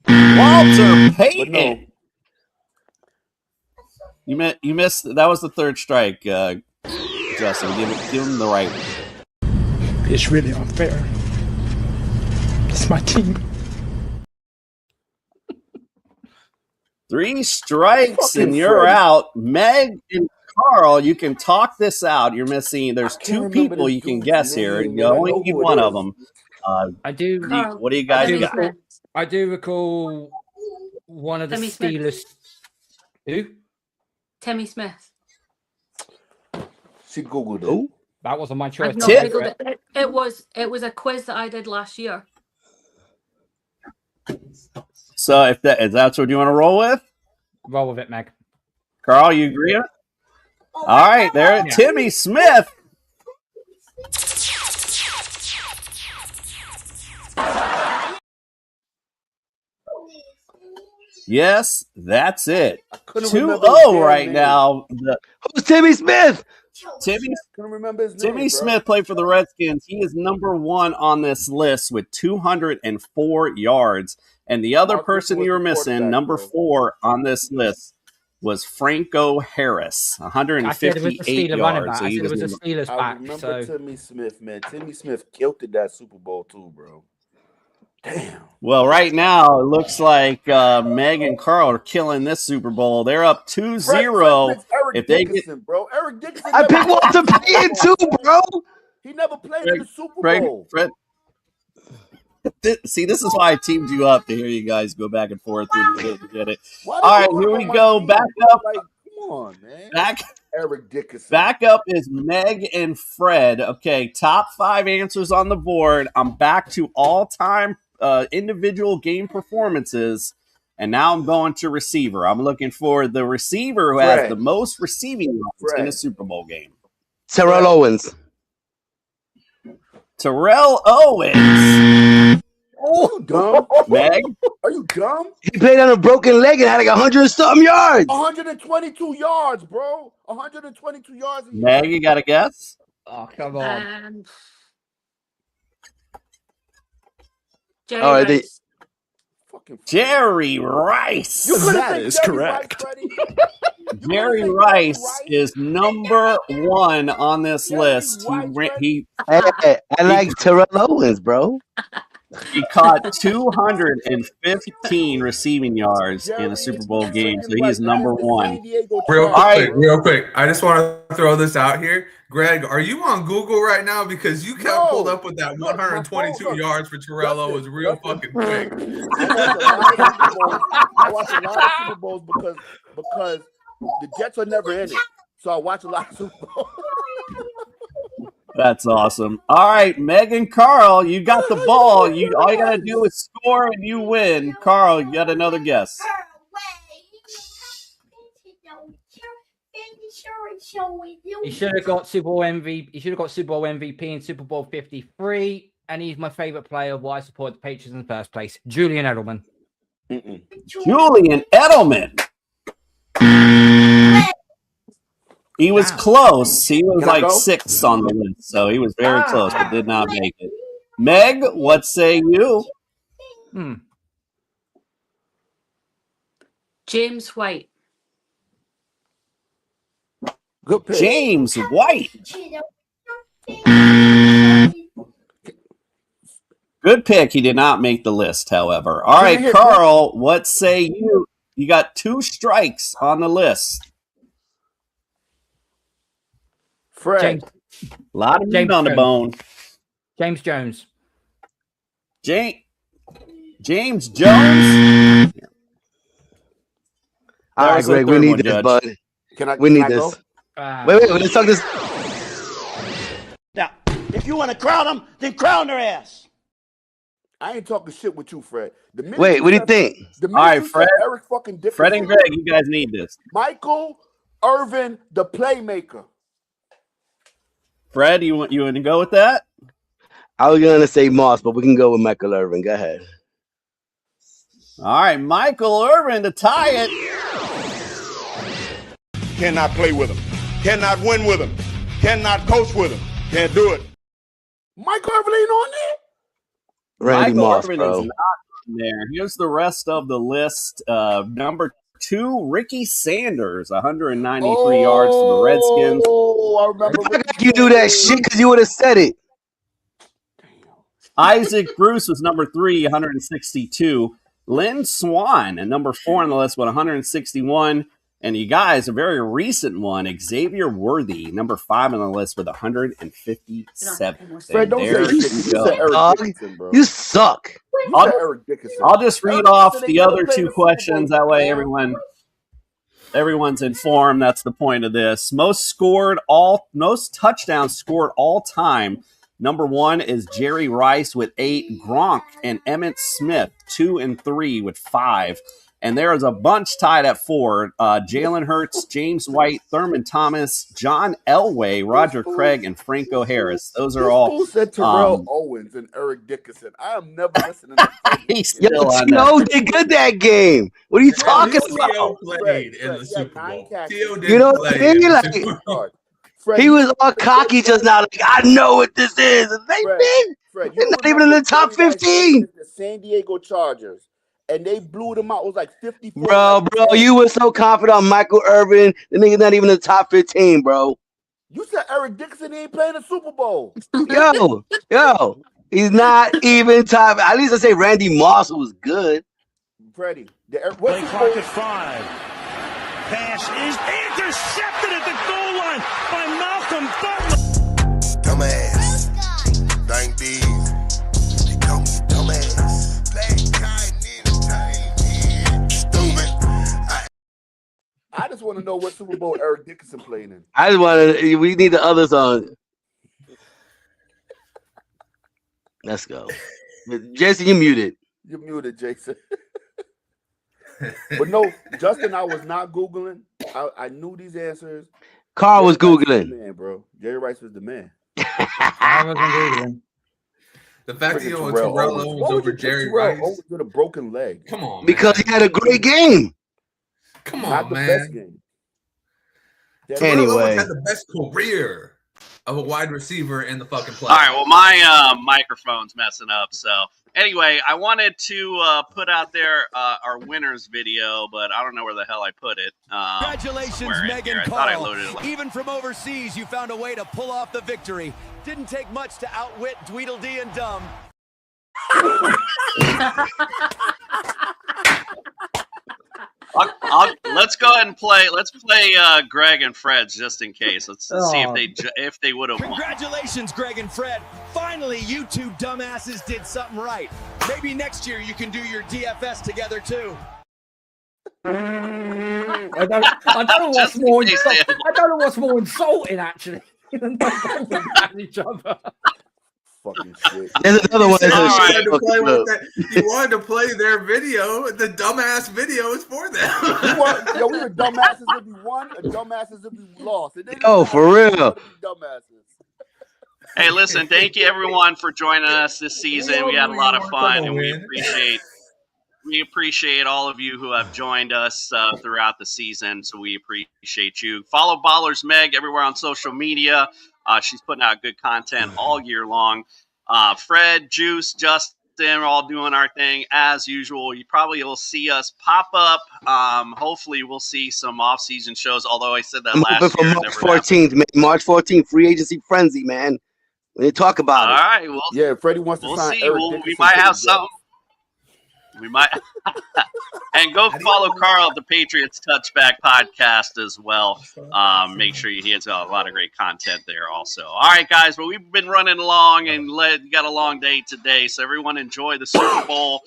Walter Payton. No. You missed. That was the 3rd strike, Justin. Give him the right one. It's really unfair. It's my team. 3 strikes Fucking and you're Fred. out. Meg and Carl, you can talk this out. You're missing. There's 2 people you can guess here. You only need one of them. I do. What do you guys got? I do recall one of the Timmy Smith. Steelers. Who? Timmy Smith. She Googled it. That wasn't my choice. I've not Googled it. It was a quiz that I did last year. So if that's what you want to roll with, roll with it, Meg. Carl, you agree? All right, there, Yeah. Timmy Smith. Yes, that's it. 2-0 right now. Who's Timmy Smith? Timmy Couldn't remember his name, Timmy bro. Smith played for the Redskins. He is number 1 on this list with 204 yards. And the other person you were missing, number 4 on this list, was Franco Harris, 158 yards. So he was I remember Timmy Smith, man. Timmy Smith killed it that Super Bowl too, bro. Damn. Well, right now, it looks like Meg and Carl are killing this Super Bowl. They're up 2-0. If they get, bro. Eric Dickerson. I picked Walter Payton too, bro. He never played in the Super Bowl. Fred, see, this is why I teamed you up to hear you guys go back and forth when you get it. All right, here we go. Back up. Like, come on, man. Back. Eric Dickerson. Back up is Meg and Fred. Okay, top 5 answers on the board. I'm back to all-time individual game performances, and now I'm going to receiver. I'm looking for the receiver who has the most receiving yards in a Super Bowl game. Terrell Owens. Terrell Owens. Oh, dumb. Meg? Are you dumb? He played on a broken leg and had like 100-something yards. 122 yards, bro. 122 yards. Meg, you got a guess? Oh, come on. Jerry All right, Rice. Jerry Rice. That is correct. Jerry Rice is number 1 on this list. He Hey, I like Terrell Owens, bro. He caught 215 receiving yards in a Super Bowl game, so he is number 1. Real quick. I just want to throw this out here. Greg, are you on Google right now? Because you kept pulled up with that 122 yards for Terrell Owens real fucking quick. I watch a lot of Super Bowls because the Jets are never in it. So I watch a lot of Super Bowls. That's awesome. All right, Megan Carl, you got the ball. All you got to do is score and you win. Carl, you got another guess. He should have got Super Bowl MVP. He should have got Super Bowl MVP in Super Bowl 53, and he's my favorite player. Why I support the Patriots in the first place, Julian Edelman. Julian Edelman. He was close. He was like 6th on the list, so he was very close, but did not make it. Meg, what say you? James White. Good pick. James White. Good pick. He did not make the list, however. All right, Carl, what say you? You got 2 strikes on the list. Fred. A lot of meat on the bone. James Jones. James Jones. All right, Greg, we need this, bud. We need this. Wait, let's talk this. Now, if you want to crown them, then crown their ass. I ain't talking shit with you, Fred. Wait, what do you think? All right, Fred. Eric fucking Dickerson. Fred and Greg, you guys need this. Michael Irvin, the playmaker. Fred, you want to go with that? I was gonna say Moss, but we can go with Michael Irvin. Go ahead. All right, Michael Irvin to tie it. Cannot play with him. Cannot win with him. Cannot coach with him. Can't do it. Michael Irvin ain't on there? Randy Michael Moss, Irvin bro. is not on there. Here's the rest of the list. Number 2, Ricky Sanders, 193 yards for the Redskins. Oh, I remember. You do that shit because you would have said it. Isaac Bruce was number 3, 162. Lynn Swan, and number 4 on the list, with 161. And you guys, a very recent one, Xavier Worthy, number 5 on the list with 157. Fred, don't there say you shit. You go. said Eric Dickerson, bro. You suck. You said Eric Dickerson. I'll just read Eric off Dickerson the ain't other never played 2 in the Super Bowl, questions. That way, everyone. Everyone's informed. That's the point of this. Most touchdowns scored all time. Number 1 is Jerry Rice with 8. Gronk and Emmitt Smith 2 and 3 with 5. And there is a bunch tied at 4. Jalen Hurts, James White, Thurman Thomas, John Elway, Roger Craig, and Franco Harris. Those are all. Who said Terrell Owens and Eric Dickerson? I am never listening to He's Yo, still on T.O. did good that game. What are you talking about? T.O. played in the Super Bowl. T.O. You know what I mean? Like, he was all cocky just now. Like, I know what this is. They're not even in the top 15. The San Diego Chargers. And they blew them out. It was like 54. Bro, you were so confident on Michael Irvin. The nigga's not even in the top 15, bro. You said Eric Dickerson ain't playing the Super Bowl. Yo, he's not even top. At least I say Randy Moss was good. Freddie, play clock at 5. Pass is intercepted at the goal line by Malcolm Butler. Dumbass. Thank these. They call me dumbass. I just want to know what Super Bowl Eric Dickerson played in. I just want to. We need the other song. Let's go. Jason, you muted. You're muted, Jason. But no, Justin, I was not Googling. I knew these answers. Carl was Googling. Man, bro. Jerry Rice was the man. I wasn't Googling. The fact that you know Terrell Owens over Jerry Rice with a broken leg. Come on, man. Because he had a great game. Come Not on, the man. best game. Terrell Owens Anyway, had the best career of a wide receiver in the fucking playoffs. All right, well, my microphone's messing up. So anyway, I wanted to put out there our winners video, but I don't know where the hell I put it. Congratulations, Megan I thought I Carl. loaded it. Even from overseas, you found a way to pull off the victory. Didn't take much to outwit Tweedledee and Dumb. Let's go ahead and play. Let's play Greg and Fred's just in case. Let's see if they would have won. Congratulations, Greg and Fred. Finally, you two dumbasses did something right. Maybe next year you can do your DFS together too. I don't know what's more. I don't know what's more insulting actually than each other. Fucking shit. There's another one. He wanted to play their video. The dumbass video is for them. We were dumbasses if we won, or dumbasses if we lost. Oh, for real. Dumbasses. Hey, listen, thank you everyone for joining us this season. We had a lot of fun, and we appreciate all of you who have joined us throughout the season. So we appreciate you. Follow Ballers Meg everywhere on social media. She's putting out good content all year long. Fred, Juice, Justin, we're all doing our thing as usual. You probably will see us pop up. Hopefully, we'll see some off-season shows. Although I said that I'm last hoping year. for March 14th, man. March 14th, free agency frenzy, man. We didn't talk about All it. right, well, Yeah, Freddie wants to we'll sign see. Eric We Dickerson might to have the something. We might. And go follow Carl at the Patriots Touchback podcast as well. Make sure he has got a lot of great content there also. All right, guys. Well, we've been running along and got a long day today. So everyone enjoy the Super Bowl,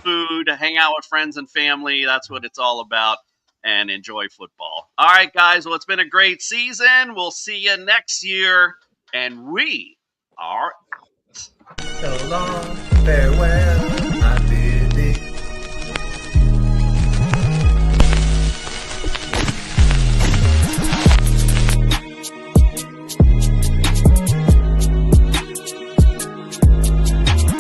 food, hang out with friends and family. That's what it's all about. And enjoy football. All right, guys. Well, it's been a great season. We'll see you next year. And we are out. So long, farewell.